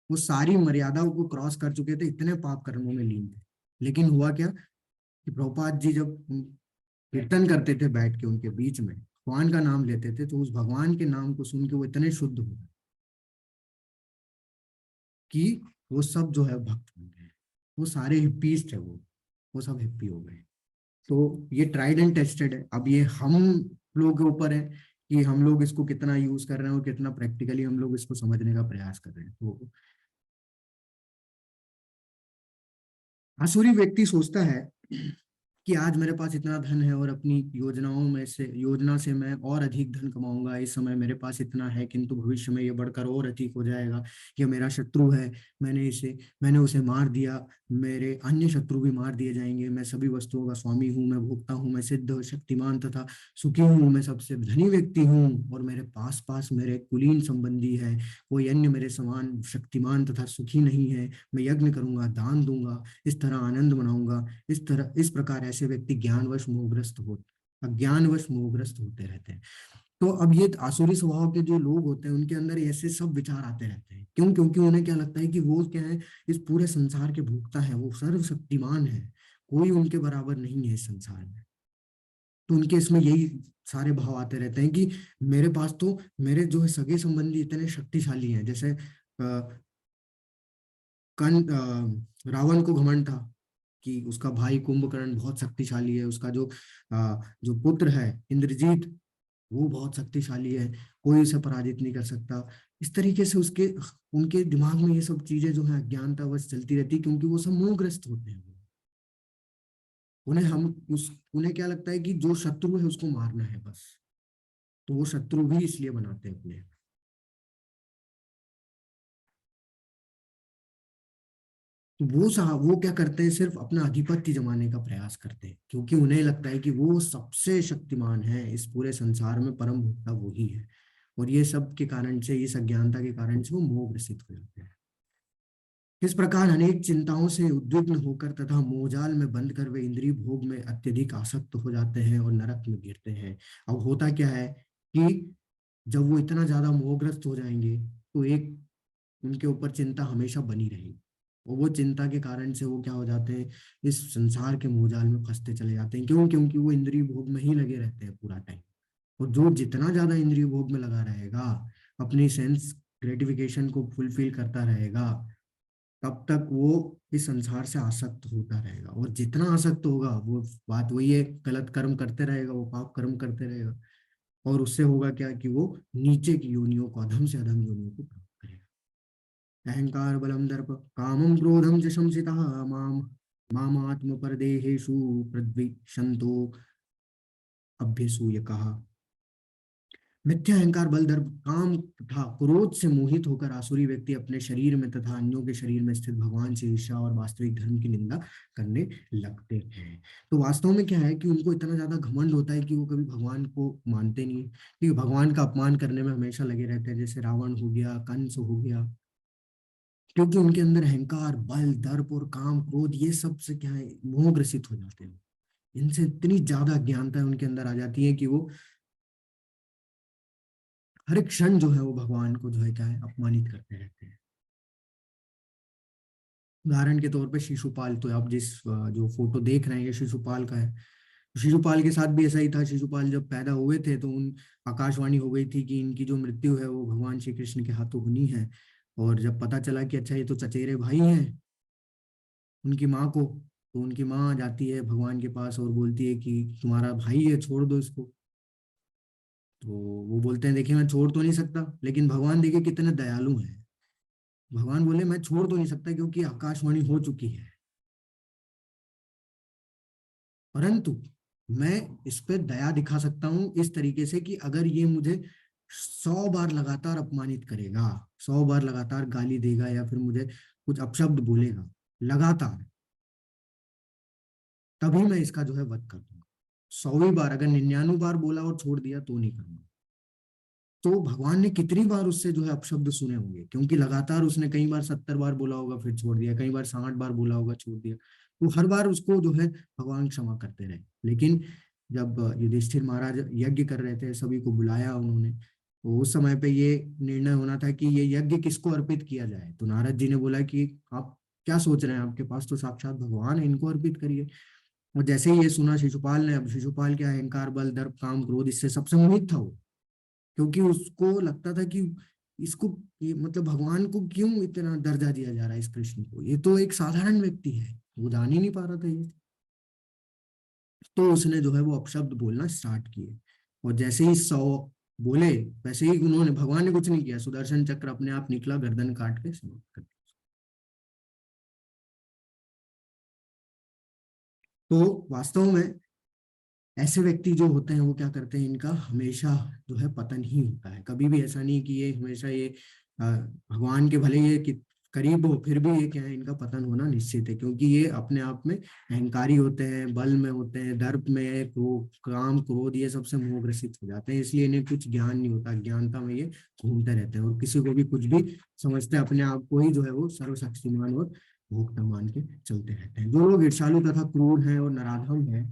वो सारी मर्यादाओं को क्रॉस कर चुके थे, इतने पाप कर्मों में लीन थे। लेकिन हुआ क्या कि प्रभुपाद जी जब कीर्तन करते थे बैठ के उनके बीच में, भगवान का नाम लेते थे, तो उस भगवान के नाम को सुन के वो इतने शुद्ध हो गए कि वो सब जो है भक्त बन गए। वो सारे हिप्पीज थे, वो सब हिप्पी हो गए। तो ये ट्राइड एंड टेस्टेड है। अब ये हम लोग के ऊपर है कि हम लोग इसको कितना यूज कर रहे हैं और कितना प्रैक्टिकली हम लोग इसको समझने का प्रयास कर रहे हैं। तो आसुरी व्यक्ति सोचता है कि आज मेरे पास इतना धन है और अपनी योजना से मैं और अधिक धन कमाऊंगा, इस समय मेरे पास इतना है, किंतु भविष्य में ये बढ़कर और अधिक हो जाएगा। ये मेरा शत्रु है, मैंने उसे मार दिया, मेरे अन्य शत्रु भी मार दिए जाएंगे, मैं सभी वस्तुओं का स्वामी हूँ, मैं भोक्ता हूँ, मैं सिद्ध शक्तिमान तथा सुखी हूँ, मैं सबसे धनी व्यक्ति हूँ और मेरे पास पास मेरे कुलीन संबंधी है, कोई अन्य मेरे समान शक्तिमान तथा सुखी नहीं है। मैं यज्ञ करूंगा, दान दूंगा, इस तरह आनंद मनाऊंगा। इस प्रकार ऐसे व्यक्ति अज्ञानवश मोहग्रस्त होते रहते हैं। तो अब ये आसुरी स्वभाव के जो लोग होते हैं उनके अंदर ऐसे सब विचार आते रहते हैं। क्यों? क्योंकि उन्हें क्या लगता है कि वो क्या है, इस पूरे संसार के भोक्ता है, वो सर्वशक्तिमान है, कोई उनके बराबर नहीं है इस संसार में। तो उनके इसमें यही सारे भाव आते रहते हैं कि मेरे पास तो मेरे जो है सगे संबंधी इतने शक्तिशाली हैं। जैसे रावण को घमंड था कि उसका भाई कुंभकर्ण बहुत शक्तिशाली है, उसका जो पुत्र है इंद्रजीत, वो बहुत शक्तिशाली है, कोई उसे पराजित नहीं कर सकता। इस तरीके से उसके उनके दिमाग में ये सब चीजें जो है अज्ञानता बस चलती रहती है, क्योंकि वो सब मोहग्रस्त होते हैं। उन्हें हम उस उन्हें क्या लगता है कि जो शत्रु है उसको मारना है बस। तो वो शत्रु भी इसलिए बनाते हैं अपने। तो वो क्या करते हैं, सिर्फ अपना आधिपत्य जमाने का प्रयास करते हैं, क्योंकि उन्हें लगता है कि वो सबसे शक्तिमान है इस पूरे संसार में, परम भोक्ता वो ही है। और ये सब के कारण से, इस अज्ञानता के कारण से वो मोह ग्रसित हो जाते हैं। इस प्रकार अनेक चिंताओं से उद्विग्न होकर तथा मोहजाल में बंद कर वे इंद्रिय भोग में अत्यधिक आसक्त हो जाते हैं और नरक में गिरते हैं। अब होता क्या है कि जब वो इतना ज्यादा मोहग्रस्त हो जाएंगे तो एक उनके ऊपर चिंता हमेशा बनी रहेगी, और वो चिंता के कारण से वो क्या हो जाते हैं, इस संसार के मोहजाल में फंसते चले जाते हैं। क्यों? क्योंकि वो इंद्रिय भोग में ही लगे रहते हैं पूरा टाइम। और जो जितना ज्यादा इंद्रिय भोग में लगा रहेगा, अपनी सेंस ग्रेटिफिकेशन को फुलफिल करता रहेगा, तब तक वो इस संसार से आसक्त होता रहेगा। और जितना आसक्त होगा, वो बात वही है, गलत कर्म करते रहेगा, वो पाप कर्म करते रहेगा। और उससे होगा क्या कि वो नीचे की योनियों को, अधम से अधम योनियों को प्राप्त करेगा। अहंकार बलम दर्प कामम क्रोधम च संसितः मामात्म परदेहेषु प्रद्विषन्तो अभ्यसूय कहा। मिथ्या अहंकार बल दर्प काम तथा क्रोध से मोहित होकर आसुरी व्यक्ति अपने शरीर में तथा अन्यों के शरीर में स्थित भगवान से ईर्ष्या और वास्तविक धर्म की निंदा करने लगते हैं। तो वास्तव में क्या है कि उनको इतना ज्यादा घमंड होता है कि वो कभी भगवान को मानते नहीं है, क्योंकि भगवान का अपमान करने में हमेशा लगे रहते हैं। जैसे रावण हो गया, कंस हो गया, क्योंकि उनके अंदर अहंकार बल दर्प और काम क्रोध ये सब से क्या है, मोह ग्रसित हो जाते हैं। इनसे इतनी ज्यादा अज्ञानता उनके अंदर आ जाती है कि वो हर एक क्षण जो है वो भगवान को जो है क्या है, अपमानित करते रहते हैं। उदाहरण के तौर पे शिशुपाल, तो आप जिस जो फोटो देख रहे हैं ये शिशुपाल का है। शिशुपाल के साथ भी ऐसा ही था। शिशुपाल जब पैदा हुए थे तो उन आकाशवाणी हो गई थी कि इनकी जो मृत्यु है वो भगवान श्री कृष्ण के हाथों होनी है। और जब पता चला कि अच्छा ये तो चचेरे भाई हैं उनकी माँ को, तो उनकी माँ जाती है भगवान के पास और बोलती है कि तुम्हारा भाई है, छोड़ दो इसको। तो वो बोलते हैं देखिए मैं छोड़ तो नहीं सकता, लेकिन भगवान देखिए कितने दयालु हैं। भगवान बोले मैं छोड़ तो नहीं सकता क्योंकि आकाशवाणी हो चुकी है, परंतु मैं इस पे दया दिखा सकता हूँ इस तरीके से कि अगर ये मुझे 100 बार लगातार अपमानित करेगा, 100 बार लगातार गाली देगा या फिर मुझे कुछ अपशब्द बोलेगा लगातार, तभी मैं इसका जो है वध कर दूंगा। 100वीं बार अगर 99 बार बोला और छोड़ दिया तो नहीं करूंगा। तो भगवान ने कितनी बार उससे जो है अपशब्द सुने होंगे, क्योंकि लगातार उसने कई बार 70 बार बोला होगा फिर छोड़ दिया, कई बार 60 बार बोला होगा छोड़ दिया। तो हर बार उसको जो है भगवान क्षमा करते रहे। लेकिन जब युधिष्ठिर महाराज यज्ञ कर रहे थे, सभी को बुलाया उन्होंने, तो उस समय पे ये निर्णय होना था कि ये यज्ञ किसको अर्पित किया जाए। तो नारद जी ने बोला कि आप क्या सोच रहे हैं, आपके पास तो साक्षात भगवान है, इनको अर्पित करिए। और जैसे ही ये सुना शिशुपाल ने, अब शिशुपाल क्या अहंकार बल दर्प काम क्रोध इससे सबसे मोहित था वो, क्योंकि उसको लगता था कि इसको ये मतलब भगवान को क्यों इतना दर्जा दिया जा रहा है, इस कृष्ण को, ये तो एक साधारण व्यक्ति है, वो जान ही नहीं पा रहा था ये। तो उसने जो है वो अपशब्द बोलना स्टार्ट किए। और जैसे ही 100 बोले, वैसे ही उन्होंने, भगवान ने कुछ नहीं किया, सुदर्शन चक्र अपने आप निकला, गर्दन काट के समाप्त कर दिया। तो वास्तव में ऐसे व्यक्ति जो होते हैं वो क्या करते हैं, इनका हमेशा जो है पतन ही होता है। कभी भी ऐसा नहीं कि ये हमेशा ये भगवान के भले ये कि करीब हो, फिर भी ये क्या है, इनका पतन होना निश्चित है, क्योंकि ये अपने आप में अहंकारी होते हैं, बल में होते हैं, दर्प में, काम क्रोध ये सबसे मोहग्रसित हो जाते हैं। इसलिए इन्हें कुछ ज्ञान नहीं होता, ज्ञानता में ये घूमते रहते हैं और किसी को भी कुछ भी समझते हैं, अपने आप को ही जो है वो सर्वशक्तिमान और भोक्ता मान के चलते रहते हैं। जो लोग ईर्ष्यालु तथा क्रूर हैं और नराधम हैं,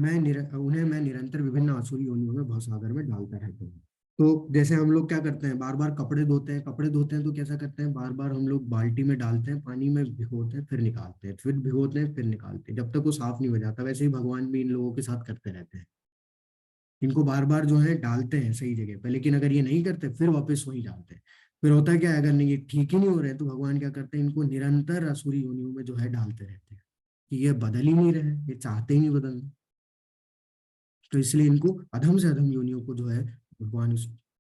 उन्हें मैं निरंतर विभिन्न आसुरी योनियों में भवसागर में डालता रहता हूँ। तो जैसे हम लोग क्या करते हैं, बार बार कपड़े धोते हैं तो कैसा करते हैं, बार बार हम लोग बाल्टी में डालते हैं, पानी में भिगोते हैं, फिर निकालते हैं, फिर भिगोते हैं, फिर निकालते हैं, जब तक वो साफ नहीं हो जाता। वैसे ही भगवान भी इन लोगों के साथ करते रहते हैं, इनको बार बार जो है डालते हैं सही जगह पे, लेकिन अगर ये नहीं करते फिर वापस वही डालते हैं। फिर होता है क्या है, अगर नहीं ये ठीक ही नहीं हो रहे तो भगवान क्या करते हैं, इनको निरंतर असुरी योनियों में जो है डालते रहते हैं, कि ये बदल ही नहीं रहे, ये चाहते ही नहीं बदलना। तो इसलिए इनको अधम से अधम योनियों को जो है भगवान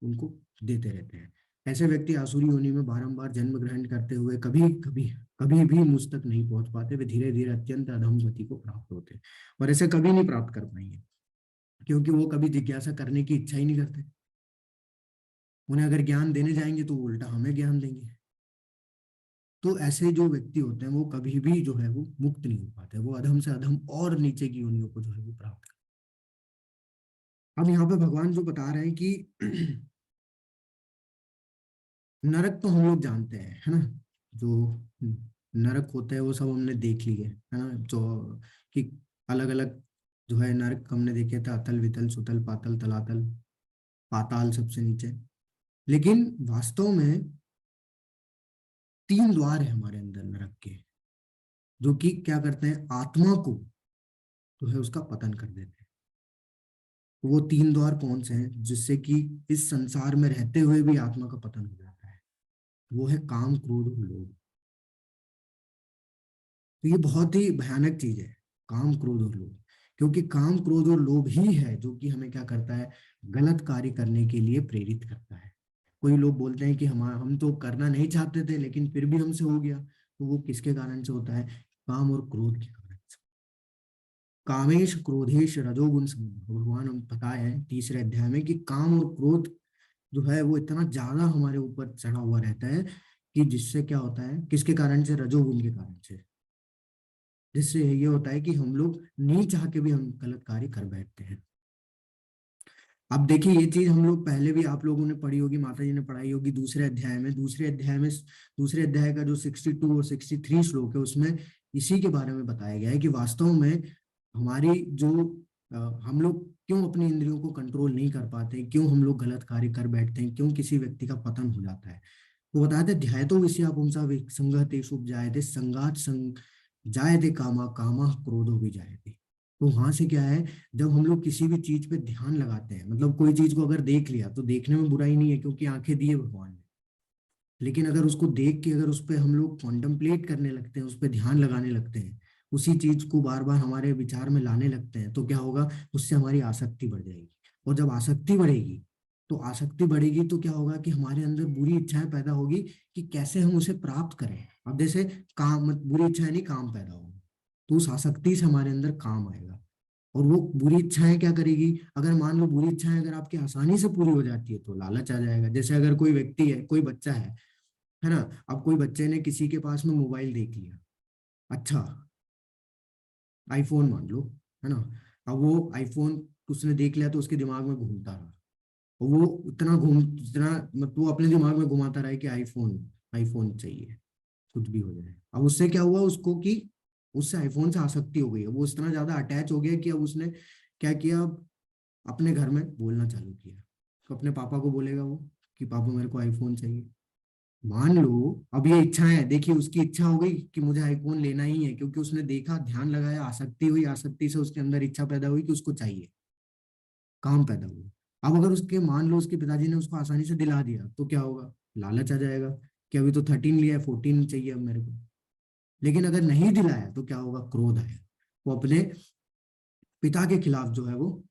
उनको देते रहते हैं। ऐसे व्यक्ति आसुरी योनि में बारंबार जन्म ग्रहण करते हुए कभी कभी कभी भी मुझ तक नहीं पहुंच पाते, वे धीरे धीरे अत्यंत अधम गति को प्राप्त होते हैं। और ऐसे कभी नहीं प्राप्त कर पाएंगे, क्योंकि वो कभी जिज्ञासा करने की इच्छा ही नहीं करते। उन्हें अगर ज्ञान देने जाएंगे तो वो उल्टा हमें ज्ञान देंगे। तो ऐसे जो व्यक्ति होते हैं वो कभी भी जो है वो मुक्त नहीं हो पाते, वो अधम से अधम और नीचे की योनियों को जो है वो प्राप्त करते हैं। अब यहाँ पे भगवान जो बता रहे हैं कि नरक तो हम लोग जानते हैं, है ना, जो नरक होते हैं वो सब हमने देख लिए है ना, जो कि अलग अलग जो है नरक हमने देखे थे, अतल वितल सुतल पातल तलातल पाताल सबसे नीचे। लेकिन वास्तव में 3 द्वार है हमारे अंदर नरक के, जो कि क्या करते हैं, आत्मा को जो है उसका पतन कर देते हैं। वो 3 द्वार कौन से हैं जिससे कि इस संसार में रहते हुए भी आत्मा का पतन हो जाता है? वो है काम क्रोध और लोभ। तो ये बहुत ही भयानक चीज है, काम क्रोध और लोभ। क्योंकि काम क्रोध और लोभ ही है जो कि हमें क्या करता है, गलत कार्य करने के लिए प्रेरित करता है। कोई लोग बोलते हैं कि हम तो करना नहीं चाहते थे लेकिन फिर भी हमसे हो गया, तो वो किसके कारण से होता है, काम और क्रोध के कारण से। कामेश क्रोधेश रजोगुण संग, भगवान हम बताए हैं तीसरे अध्याय में कि काम और क्रोध जो है वो इतना ज्यादा हमारे ऊपर चढ़ा हुआ रहता है, कि जिससे क्या होता है, किसके कारण से, रजोगुण के कारण से। जिससे ये होता है कि हम लोग नहीं चाह के भी हम गलत कार्य कर बैठते हैं। अब देखिए ये चीज हम लोग पहले भी आप लोगों ने पढ़ी होगी, माता जी ने पढ़ाई होगी दूसरे अध्याय का जो 62 और 63 श्लोक है उसमें इसी के बारे में बताया गया है कि वास्तव में हमारी जो हम लोग क्यों अपनी इंद्रियों को कंट्रोल नहीं कर पाते, क्यों हम लोग गलत कार्य कर बैठते हैं, क्यों किसी व्यक्ति का पतन हो जाता है। वो बताते ध्यायतो विषया पुंसा संगतेषु जायते संगात संग जायते कामा कामा क्रोधो भी जायते। तो वहां से क्या है, जब हम लोग किसी भी चीज पे ध्यान लगाते हैं, मतलब कोई चीज को अगर देख लिया तो देखने में बुराई नहीं है क्योंकि आंखें दी है भगवान ने। लेकिन अगर उसको देख के अगर उस पर हम लोग कॉन्टम्पलेट करने लगते हैं, उस पर ध्यान लगाने लगते हैं, उसी चीज को बार बार हमारे विचार में लाने लगते हैं, तो क्या होगा, उससे हमारी आसक्ति बढ़ जाएगी। और जब आसक्ति बढ़ेगी तो क्या होगा कि हमारे अंदर बुरी इच्छाएं पैदा होगी कि कैसे हम उसे प्राप्त करें। अब जैसे काम, बुरी इच्छाएं नहीं, काम पैदा होगी, तो उस आसक्ति से हमारे अंदर काम आएगा। और वो बुरी इच्छाएं क्या करेगी, अगर मान लो बुरी इच्छाएं अगर आपकी आसानी से पूरी हो जाती है तो लालच आ जाएगा। जैसे अगर कोई व्यक्ति है, कोई बच्चा है ना, अब कोई बच्चे ने किसी के पास में मोबाइल देख लिया, अच्छा आईफोन मान लो, है ना, अब वो आईफोन उसने देख लिया तो उसके दिमाग में घूमता रहा, और वो इतना मतलब वो अपने दिमाग में घुमाता रहा कि आईफोन आईफोन चाहिए, कुछ भी हो जाए। अब उससे क्या हुआ उसको कि उससे आईफोन से आसक्ति हो गई है, वो इतना ज्यादा अटैच हो गया कि अब उसने क्या किया, अब अपने घर में बोलना चालू किया, तो अपने पापा को बोलेगा वो कि पापा मेरे को आईफोन चाहिए। मान लो अब ये इच्छा है, देखिए उसकी इच्छा हो गई कि मुझे आईफोन लेना ही है, क्योंकि उसने देखा, ध्यान लगाया, आसक्ति हुई, आसक्ति से उसके अंदर इच्छा पैदा हुई कि उसको चाहिए, काम पैदा हुआ। अब अगर उसके मान लो उसके पिताजी ने उसको आसानी से दिला दिया तो क्या होगा, लालच आ जाएगा कि अभी तो 13 लिया है, 14 चाहिए अब मेरे को। लेकिन अगर नहीं दिलाया तो क्या होगा, क्रोध आएगा, वो अपने पिता के खिलाफ जो है वो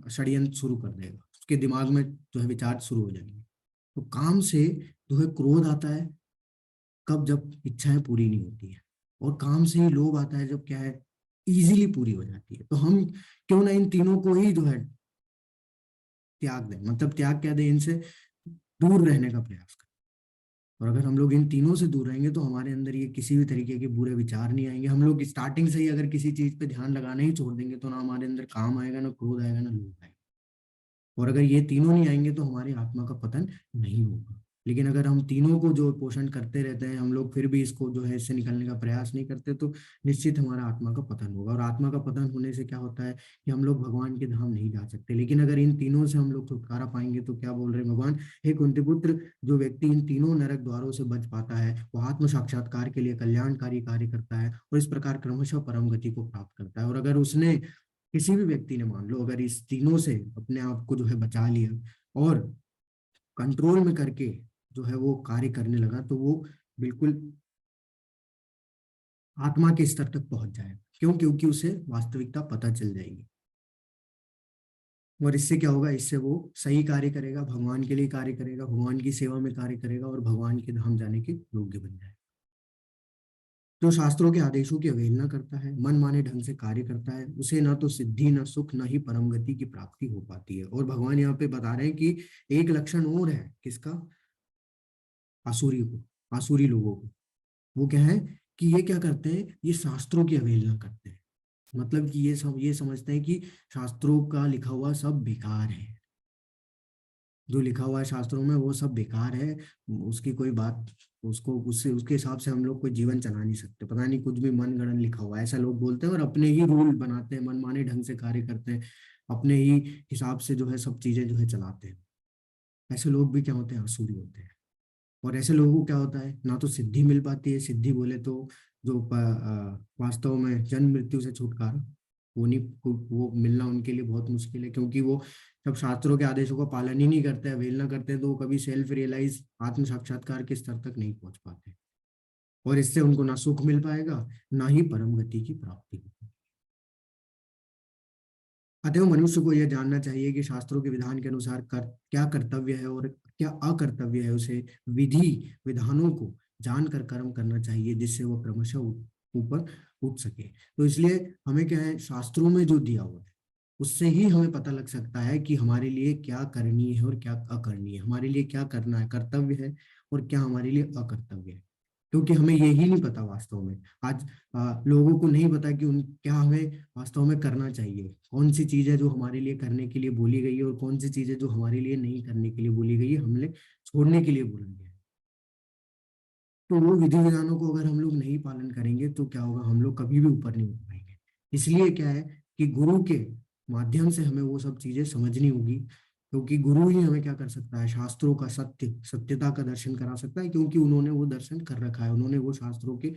षड्यंत्र शुरू कर देगा, उसके दिमाग में जो है विचार शुरू हो जाएंगे। तो काम से जो है क्रोध आता है कब, जब इच्छाएं पूरी नहीं होती है। और काम से ही लोभ आता है जब क्या है, इजीली पूरी हो जाती है। तो हम क्यों ना इन तीनों को ही जो है त्याग दें, मतलब त्याग क्या दें, इनसे दूर रहने का प्रयास करें। और अगर हम लोग इन तीनों से दूर रहेंगे तो हमारे अंदर ये किसी भी तरीके के बुरे विचार नहीं आएंगे। हम लोग स्टार्टिंग से ही अगर किसी चीज पे ध्यान लगाना ही छोड़ देंगे तो ना हमारे अंदर काम आएगा, ना क्रोध आएगा, ना लोभ आएगा। और अगर ये तीनों नहीं आएंगे तो हमारी आत्मा का पतन नहीं होगा। लेकिन अगर हम तीनों को जो पोषण करते रहते हैं, हम लोग फिर भी इसको जो है इससे निकलने का प्रयास नहीं करते, तो निश्चित हमारा आत्मा का पतन होगा। और आत्मा का पतन होने से क्या होता है कि हम लोग भगवान के धाम नहीं जा सकते। लेकिन अगर इन तीनों से हम लोग छुटकारा पाएंगे, तो क्या बोल रहे हैं भगवान, हे कुंती पुत्र, जो व्यक्ति इन तीनों नरक द्वारों से बच पाता है वो आत्म साक्षात्कार के लिए कल्याणकारी कार्य करता है और इस प्रकार क्रमशः परम गति को प्राप्त करता है। और अगर उसने, किसी भी व्यक्ति ने मान लो अगर इस तीनों से अपने आप को जो है बचा लिया और कंट्रोल में करके जो है वो कार्य करने लगा, तो वो बिल्कुल आत्मा के स्तर तक पहुंच जाएगा। क्यों? क्योंकि उसे वास्तविकता पता चल जाएगी। और इससे क्या होगा, इससे वो सही कार्य करेगा, भगवान के लिए कार्य करेगा, भगवान की सेवा में कार्य करेगा और भगवान के धाम जाने के योग्य बन जाएगा। जो शास्त्रों के आदेशों की अवहेलना करता है, मन माने ढंग से कार्य करता है, उसे ना तो सिद्धि, ना सुख, ना ही परम गति की प्राप्ति हो पाती है। और भगवान यहाँ पे बता रहे हैं कि एक लक्षण और है, किसका? आसुरी को, आसुरी लोगों को। वो क्या है कि ये क्या करते हैं, ये शास्त्रों की अवहेलना करते हैं। मतलब कि ये समझते हैं कि शास्त्रों का लिखा हुआ सब बेकार है, जो लिखा हुआ है शास्त्रों में वो सब बेकार है, उसकी कोई बात, उसको उससे उसके हिसाब से हम लोग कोई जीवन चला नहीं सकते, पता नहीं कुछ भी मन गढ़ंत लिखा हुआ है, ऐसा लोग बोलते हैं और अपने ही रूल बनाते हैं, मनमाने ढंग से कार्य करते हैं, अपने ही हिसाब से जो है सब चीजें जो है चलाते हैं। ऐसे लोग भी क्या होते हैं, आसुरी होते हैं। और ऐसे लोगों को क्या होता है, ना तो सिद्धि मिल पाती है, सिद्धि बोले तो जो वास्तव में जन्म मृत्यु से छुटकारा, वो नहीं, वो मिलना उनके लिए बहुत मुश्किल है, क्योंकि वो जब शास्त्रों के आदेशों का पालन ही नहीं करते हैं, अवहेलना करते हैं, तो वो कभी सेल्फ रियलाइज, आत्म साक्षात्कार के स्तर तक नहीं पहुंच पाते। और इससे उनको ना सुख मिल पाएगा, ना ही परम गति की प्राप्ति होगी। अतएव मनुष्य को यह जानना चाहिए कि शास्त्रों के विधान के अनुसार क्या कर्तव्य है और क्या अकर्तव्य है। उसे विधि विधानों को जानकर कर्म करना चाहिए, जिससे वह क्रमशः ऊपर उठ सके। तो इसलिए हमें क्या है, शास्त्रों में जो दिया हुआ है उससे ही हमें पता लग सकता है कि हमारे लिए क्या करनी है और क्या अकरनीय है, हमारे लिए क्या करना है, कर्तव्य है, और क्या हमारे लिए अकर्तव्य है। क्योंकि हमें यही नहीं पता वास्तव में। आज लोगों को नहीं पता कि उन क्या हमें वास्तव में करना चाहिए, कौन सी चीज है जो हमारे लिए करने के लिए बोली गई है और कौन सी चीज है जो हमारे लिए नहीं करने के लिए बोली गई है, हमने छोड़ने के लिए बोला गया है। तो वो विधि विधानों को अगर हम लोग नहीं पालन करेंगे, तो क्या होगा, हम लोग कभी भी ऊपर नहीं उठ पाएंगे। इसलिए क्या है कि गुरु के माध्यम से हमें वो सब चीजें समझनी होगी, क्योंकि गुरु ही हमें क्या कर सकता है, शास्त्रों का सत्यता का दर्शन करा सकता है, क्योंकि उन्होंने वो दर्शन कर रखा है, उन्होंने वो शास्त्रों के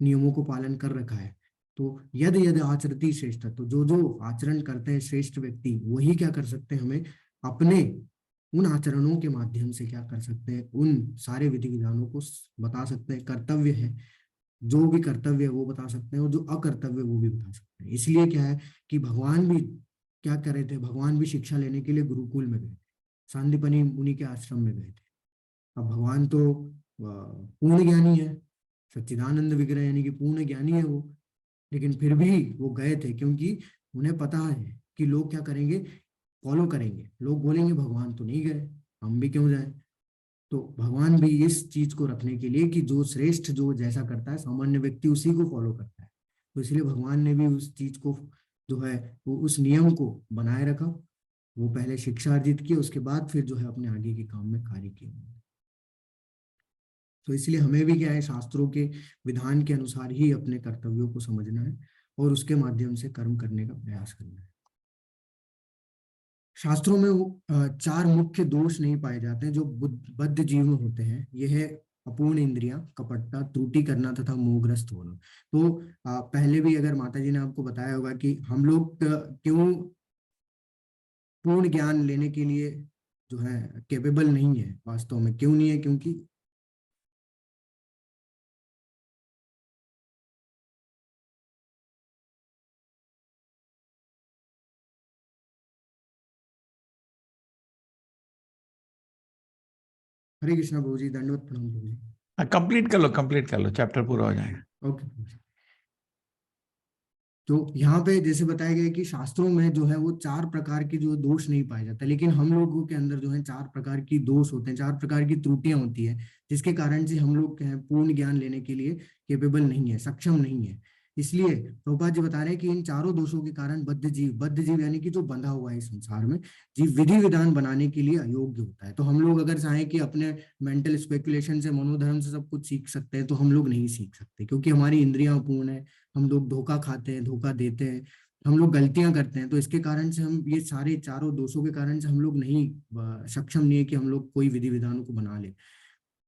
नियमों को पालन कर रखा है। तो यद यद आचरती श्रेष्ठ, तो जो जो आचरण करते हैं श्रेष्ठ व्यक्ति, वही क्या कर सकते हैं, हमें अपने उन आचरणों के माध्यम से क्या कर सकते हैं, उन सारे विधि विधानों को बता सकते हैं। कर्तव्य है, जो भी कर्तव्य है वो बता सकते हैं, और जो अकर्तव्य है वो भी बता सकते हैं। इसलिए क्या है कि भगवान भी क्या कर रहे थे, भगवान भी शिक्षा लेने के लिए गुरुकुल में गए थे, सांदीपनि मुनि के आश्रम में गए थे। अब भगवान तो पूर्ण ज्ञानी है, सच्चिदानंद विग्रह यानी कि पूर्ण ज्ञानी है वो, लेकिन फिर भी वो गए थे, क्योंकि उन्हें पता है कि लोग क्या करेंगे, फॉलो करेंगे, लोग बोलेंगे भगवान तो नहीं गए, हम भी क्यों जाए। तो भगवान भी इस चीज को रखने के लिए कि जो श्रेष्ठ जो जैसा करता है, सामान्य व्यक्ति उसी को फॉलो करता है, तो इसलिए भगवान ने भी उस चीज को जो है वो उस नियम को बनाए रखा। वो पहले शिक्षा अर्जित की, उसके बाद फिर जो है अपने आगे के काम में कार्य किया। तो इसलिए हमें भी क्या है, शास्त्रों के विधान के अनुसार ही अपने कर्तव्यों को समझना है और उसके माध्यम से कर्म करने का प्रयास करना है। शास्त्रों में वो चार मुख्य दोष नहीं पाए जाते हैं जो बद्ध जीव में होते हैं। यह है अपूर्ण इंद्रियां, कपटता, त्रुटि करना तथा मोहग्रस्त होना। तो पहले भी अगर माता जी ने आपको बताया होगा कि हम लोग क्यों पूर्ण ज्ञान लेने के लिए जो है कैपेबल नहीं है, वास्तव में क्यों नहीं है, क्योंकि हरे कृष्णा प्रभु जी, दंडवत प्रणाम प्रभु जी।
कंप्लीट कर लो, चैप्टर पूरा हो जाएगा।
ओके। तो यहाँ पे जैसे बताया गया कि शास्त्रों में जो है वो चार प्रकार के जो दोष नहीं पाए जाते, लेकिन हम लोगों के अंदर जो है चार प्रकार की दोष होते हैं, चार प्रकार की त्रुटियां होती है, जिसके कारण से हम लोग क्या है पूर्ण ज्ञान लेने के लिए केपेबल नहीं है, सक्षम नहीं है। इसलिए प्रभुपाद जी बता रहे हैं कि इन चारों दोषों के कारण बद्ध जीव यानी कि जो बंधा हुआ है इस संसार में, जीव विधि विधान बनाने के लिए अयोग्य होता है। तो हम लोग अगर चाहें कि अपने मेंटल स्पेकुलेशन से, मनोधर्म से सब कुछ सीख सकते हैं, तो हम लोग नहीं सीख सकते, क्योंकि हमारी इंद्रियां पूर्ण है। हम लोग धोखा खाते हैं, धोखा देते हैं, हम लोग गलतियां करते हैं। तो इसके कारण से हम ये सारे चारों दोषों के कारण से हम लोग नहीं सक्षम नहीं है कि हम लोग कोई विधि विधानों को बना ले।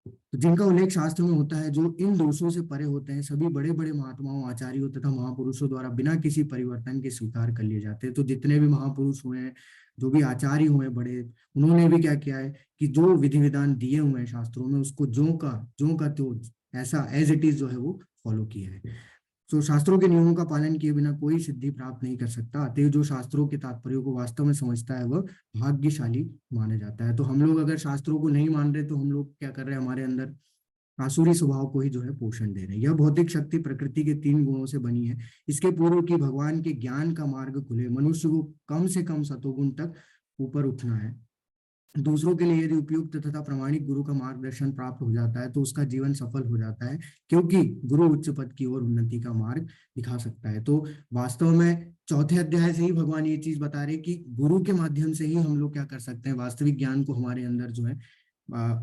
तो जिनका उल्लेख शास्त्र में होता है, जो इन दोषों से परे होते हैं, सभी बड़े बड़े महात्माओं, आचार्यों तथा महापुरुषों द्वारा बिना किसी परिवर्तन के स्वीकार कर लिए जाते हैं। तो जितने भी महापुरुष हुए हैं, जो भी आचार्य हुए हैं बड़े, उन्होंने भी क्या किया है कि जो विधि विधान दिए हुए हैं शास्त्रों में, उसको ज्यों का त्यों ऐसा एज इट इज जो है वो फॉलो किया है। तो शास्त्रों के नियमों का पालन किए बिना कोई सिद्धि प्राप्त नहीं कर सकता। अतएव जो शास्त्रों के तात्पर्यों को वास्तव में समझता है, वह भाग्यशाली माना जाता है। तो हम लोग अगर शास्त्रों को नहीं मान रहे, तो हम लोग क्या कर रहे हैं, हमारे अंदर आसुरी स्वभाव को ही जो है पोषण दे रहे हैं। यह भौतिक शक्ति प्रकृति के 3 गुणों से बनी है। इसके पूर्व की भगवान के ज्ञान का मार्ग खुले, मनुष्य को कम से कम सतोगुण तक ऊपर उठना है। दूसरों के लिए यदि उपयुक्त तथा प्रामाणिक गुरु का मार्गदर्शन प्राप्त हो जाता है, तो उसका जीवन सफल हो जाता है, क्योंकि गुरु उच्च पद की ओर उन्नति का मार्ग दिखा सकता है। तो वास्तव में चौथे अध्याय से ही भगवान ये चीज बता रहे कि गुरु के माध्यम से ही हम लोग क्या कर सकते हैं, वास्तविक ज्ञान को हमारे अंदर जो है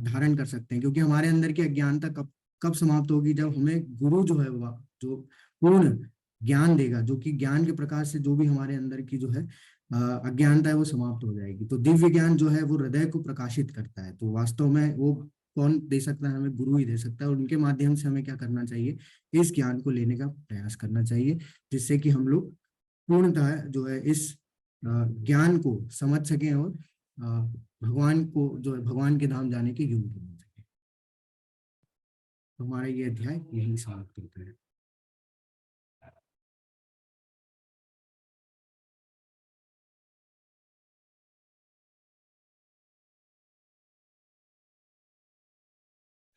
धारण कर सकते हैं। क्योंकि हमारे अंदर की अज्ञानता कब कब समाप्त होगी, जब हमें गुरु जो है वह जो पूर्ण ज्ञान देगा, जो कि ज्ञान के प्रकाश से जो भी हमारे अंदर की जो है अज्ञानता है वो समाप्त हो जाएगी। तो दिव्य ज्ञान जो है वो हृदय को प्रकाशित करता है। तो वास्तव में वो कौन दे सकता है, हमें गुरु ही दे सकता है। और उनके माध्यम से हमें क्या करना चाहिए, इस ज्ञान को लेने का प्रयास करना चाहिए, जिससे कि हम लोग पूर्णतः जो है इस ज्ञान को समझ सकें और भगवान को जो है भगवान के धाम जाने के योग्य बन सके। तो हमारा ये अध्याय यही समाप्त होता है।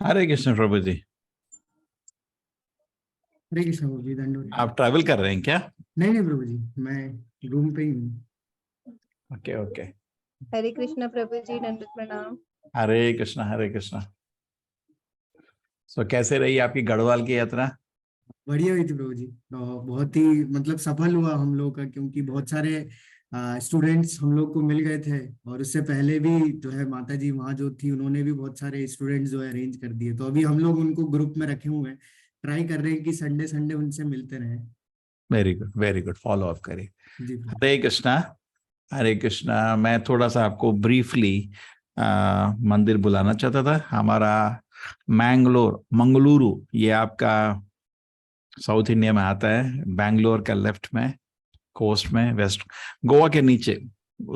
हरे कृष्ण प्रभु जी।
हरे कृष्ण प्रभु जी, दंडवत।
आप ट्रैवल कर रहे हैं क्या?
नहीं नहीं प्रभु जी, मैं रूम पे ही हूँ।
Okay okay.
हरे कृष्ण प्रभु जी, दंडवत प्रणाम।
हरे कृष्ण हरे कृष्ण। सो कैसे रही आपकी गढ़वाल की यात्रा?
बढ़िया हुई थी प्रभु जी। तो बहुत ही मतलब सफल हुआ हम लोग का, क्योंकि बहुत सारे स्टूडेंट्स हम लोग को मिल गए थे। और उससे पहले भी जो है माता जी वहाँ जो थी, उन्होंने भी बहुत सारे स्टूडेंट्स जो है अरेंज कर दिए। तो अभी हम लोग उनको ग्रुप में रखे हुए हैं, ट्राई कर रहे हैं कि संडे संडे उनसे मिलते रहे।
वेरी गुड, फॉलो अप करिए।
जी प्रभु।
हरे कृष्णा हरे कृष्णा। मैं थोड़ा सा आपको ब्रीफली मंदिर बुलाना चाहता था। हमारा मंगलुरु, ये आपका साउथ इंडिया में आता है। बैंगलोर का लेफ्ट में, कोस्ट में, वेस्ट गोवा के नीचे,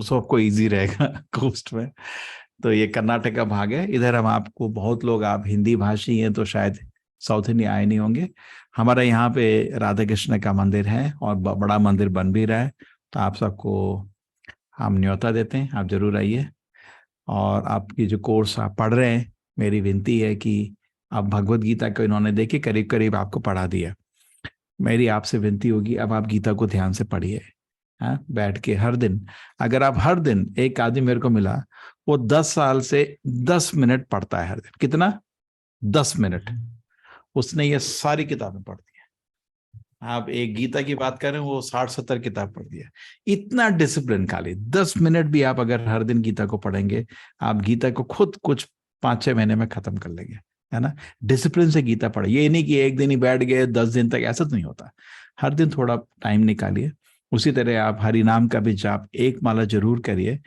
सबको इजी रहेगा कोस्ट में। तो ये कर्नाटक का भाग है। इधर हम आपको बहुत लोग, आप हिंदी भाषी हैं तो शायद साउथ इंडिया आए नहीं होंगे। हमारा यहाँ पे राधा कृष्ण का मंदिर है और बड़ा मंदिर बन भी रहा है। तो आप सबको हम न्योता देते हैं, आप जरूर आइए। और आपकी जो कोर्स आप पढ़ रहे हैं, मेरी विनती है कि आप भगवत गीता को इन्होंने देखी, करीब करीब आपको पढ़ा दिया। मेरी आपसे विनती होगी, अब आप गीता को ध्यान से पढ़िए। हाँ, बैठ के हर दिन। अगर आप हर दिन, एक आदमी मेरे को मिला, वो 10 साल से 10 मिनट पढ़ता है हर दिन। कितना? 10 मिनट। उसने ये सारी किताबें पढ़ दी है। आप एक गीता की बात करें, वो 60-70 किताब पढ़ दिया। इतना डिसिप्लिन। खाली 10 मिनट भी आप अगर हर दिन गीता को पढ़ेंगे, आप गीता को खुद कुछ 5-6 महीने में खत्म कर लेंगे, है ना। डिसिप्लिन से गीता पढ़े। ये नहीं कि एक दिन ही बैठ गए 10 दिन तक, ऐसा तो नहीं होता। हर दिन थोड़ा टाइम निकालिए। उसी तरह आप हरि नाम का भी जाप, एक माला जरूर करिए।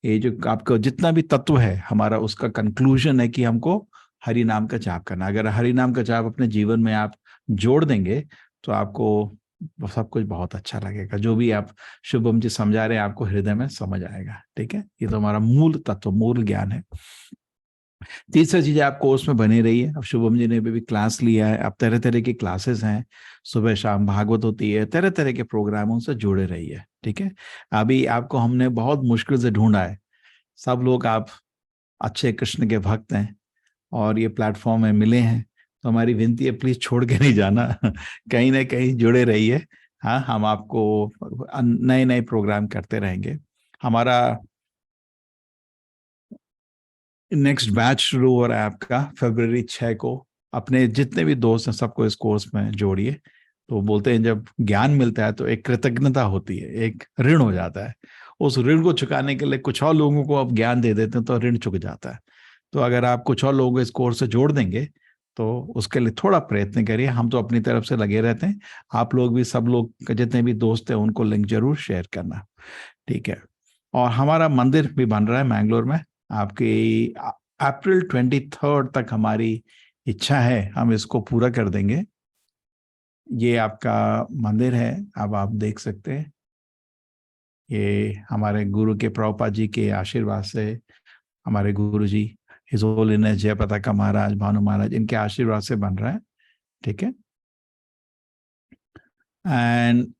ये जो आपका जितना भी तत्व है हमारा, उसका कंक्लूजन है कि हमको हरि नाम का जाप करना। अगर हरि नाम का जाप अपने जीवन में आप जोड़ देंगे, तो आपको सब कुछ बहुत अच्छा लगेगा। जो भी आप शुभम जी समझा रहे हैं, आपको हृदय में समझ आएगा। ठीक है, ये तो हमारा मूल तत्व, मूल ज्ञान है। तीसरी चीज, आप कोर्स में बने रहिए। अब शुभम जी ने भी क्लास लिया है, अब तरह तरह की क्लासेस हैं, सुबह शाम भागवत होती है, तरह तरह के प्रोग्रामों से जुड़े रहिए। ठीक है, अभी आपको हमने बहुत मुश्किल से ढूंढा है। सब लोग आप अच्छे कृष्ण के भक्त हैं और ये प्लेटफॉर्म में मिले हैं। तो हमारी विनती है, प्लीज छोड़ के नहीं जाना कहीं ना कहीं जुड़े रहिए। हाँ, हम आपको नए नए प्रोग्राम करते रहेंगे। हमारा नेक्स्ट बैच शुरू हो रहा है आपका February 6 को। अपने जितने भी दोस्त हैं सबको इस कोर्स में जोड़िए। तो बोलते हैं जब ज्ञान मिलता है तो एक कृतज्ञता होती है, एक ऋण हो जाता है। उस ऋण को चुकाने के लिए कुछ और लोगों को आप ज्ञान दे देते हैं तो ऋण चुक जाता है। तो अगर आप कुछ और लोगों को इस कोर्स से जोड़ देंगे तो उसके लिए थोड़ा प्रयत्न करिए। हम तो अपनी तरफ से लगे रहते हैं, आप लोग भी, सब लोग जितने भी दोस्त हैं उनको लिंक जरूर शेयर करना, ठीक है। और हमारा मंदिर भी बन रहा है मैंगलोर में। आपकी अप्रैल 23 तक हमारी इच्छा है, हम इसको पूरा कर देंगे। ये आपका मंदिर है, अब आप देख सकते हैं। ये हमारे गुरु के प्रभुपाद जी के आशीर्वाद से, हमारे गुरु जी हिज होलीनेस जयप्रताका महाराज, भानु महाराज, इनके आशीर्वाद से बन रहा है, ठीक है। एंड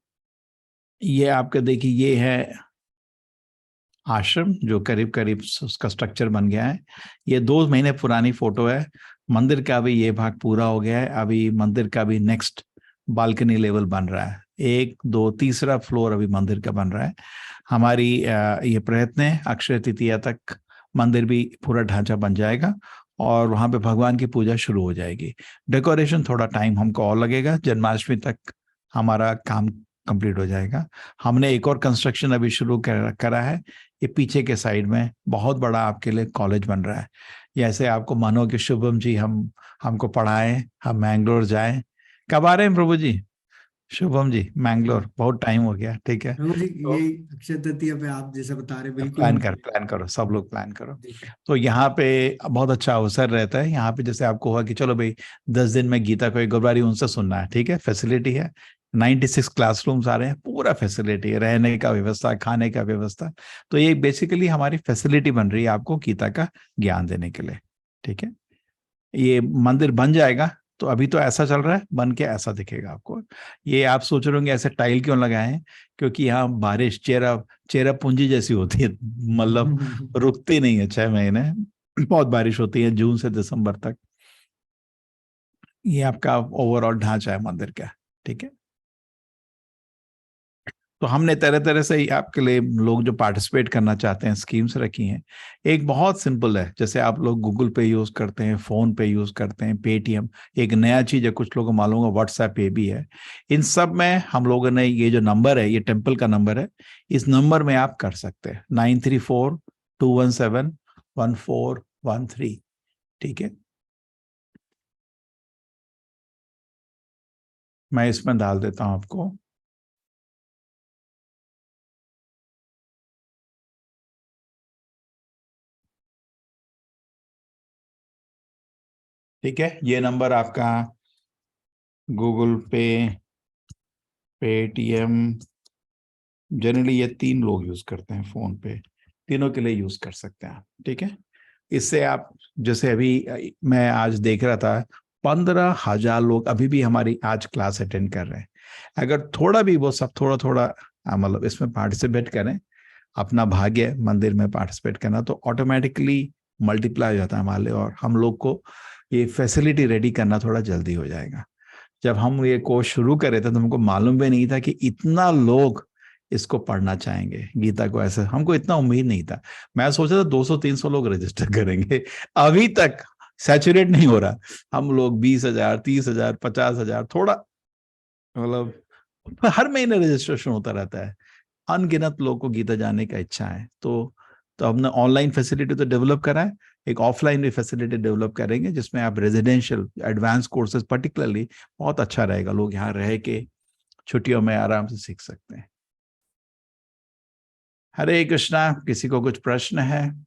ये आपका देखिए, ये है आश्रम जो करीब करीब उसका स्ट्रक्चर बन गया है। ये 2 महीने पुरानी फोटो है। मंदिर का भी ये भाग पूरा हो गया है। अभी मंदिर का भी नेक्स्ट बालकनी लेवल बन रहा है। 1, 2, तीसरा फ्लोर अभी मंदिर का बन रहा है। हमारी ये प्रयत्न है अक्षय तृतीया तक मंदिर भी पूरा ढांचा बन जाएगा और वहां पे भगवान की पूजा शुरू हो जाएगी। डेकोरेशन थोड़ा टाइम हमको और लगेगा, जन्माष्टमी तक हमारा काम कंप्लीट हो जाएगा। हमने एक और कंस्ट्रक्शन अभी शुरू करा है। ये पीछे के साइड में बहुत बड़ा आपके लिए कॉलेज बन रहा है। जैसे आपको मानो कि शुभम जी हमको पढ़ाएं, हम मैंगलोर जाएं। कब आ रहे हैं प्रभु जी? शुभम जी मैंगलोर बहुत टाइम हो गया, ठीक है।
प्रभु जी,
तो
ये अक्षय तृतीया पे आप जैसे बता रहे, बिल्कुल हम
प्लान करो, सब लोग प्लान करो।
जी।
तो यहाँ पे बहुत अच्छा अवसर रहता है। यहाँ पे जैसे आपको हुआ कि चलो भाई 10 दिन में गीता को एक बारी उनसे सुनना है, ठीक है, फैसिलिटी है। 96 क्लासरूम्स आ रहे हैं, पूरा फैसिलिटी है, रहने का व्यवस्था, खाने का व्यवस्था। तो ये बेसिकली हमारी फैसिलिटी बन रही है आपको गीता का ज्ञान देने के लिए, ठीक है। ये मंदिर बन जाएगा तो अभी तो ऐसा चल रहा है, बन के ऐसा दिखेगा आपको। ये आप सोच रहे होंगे ऐसे टाइल क्यों लगाए हैं, क्योंकि यहाँ बारिश चेरा चेरा पूंजी जैसी होती है, मतलब रुकती नहीं है 6 महीने। बहुत बारिश होती है जून से दिसंबर तक। ये आपका ओवरऑल ढांचा है मंदिर का, ठीक है। तो हमने तरह तरह से ही आपके लिए लोग जो पार्टिसिपेट करना चाहते हैं स्कीम्स रखी हैं। एक बहुत सिंपल है, जैसे आप लोग गूगल पे यूज करते हैं, फोन पे यूज करते हैं, पेटीएम, एक नया चीज है, कुछ लोगों को मालूम होगा व्हाट्सएप पे भी है। इन सब में हम लोगों ने ये जो नंबर है, ये टेम्पल का नंबर है, इस नंबर में आप कर सकते हैं 9342171413, ठीक है। मैं इसमें डाल देता हूं आपको। ठीक है, ये नंबर आपका गूगल पे, पेटीएम, जनरली ये 3 लोग यूज करते हैं फोन पे, तीनों के लिए यूज कर सकते हैं आप, ठीक है। इससे आप, जैसे अभी मैं आज देख रहा था 15,000 लोग अभी भी हमारी आज क्लास अटेंड कर रहे हैं। अगर थोड़ा भी वो सब थोड़ा थोड़ा मतलब इसमें पार्टिसिपेट करें, अपना भाग्य मंदिर में पार्टिसिपेट करना, तो ऑटोमेटिकली मल्टीप्लाई हो जाता है हमारे लिए, और हम लोग को ये फैसिलिटी रेडी करना थोड़ा जल्दी हो जाएगा। जब हम ये कोर्स शुरू करे थे तो हमको मालूम भी नहीं था कि इतना लोग इसको पढ़ना चाहेंगे गीता को, ऐसे हमको इतना उम्मीद नहीं था। मैं सोचा था 200-300 लोग रजिस्टर करेंगे, अभी तक सैचुरेट नहीं हो रहा। हम लोग 20,000, 30,000, 50,000, थोड़ा मतलब हर महीने रजिस्ट्रेशन होता रहता है। अनगिनत लोगों को गीता जानने का इच्छा है, तो हमने ऑनलाइन फैसिलिटी तो डेवलप करा है, एक ऑफलाइन भी फैसिलिटी डेवलप करेंगे जिसमें आप रेजिडेंशियल एडवांस कोर्सेज पर्टिकुलरली बहुत अच्छा रहेगा, लोग यहाँ रह के छुट्टियों में आराम से सीख सकते हैं। हरे कृष्णा, किसी को कुछ प्रश्न है?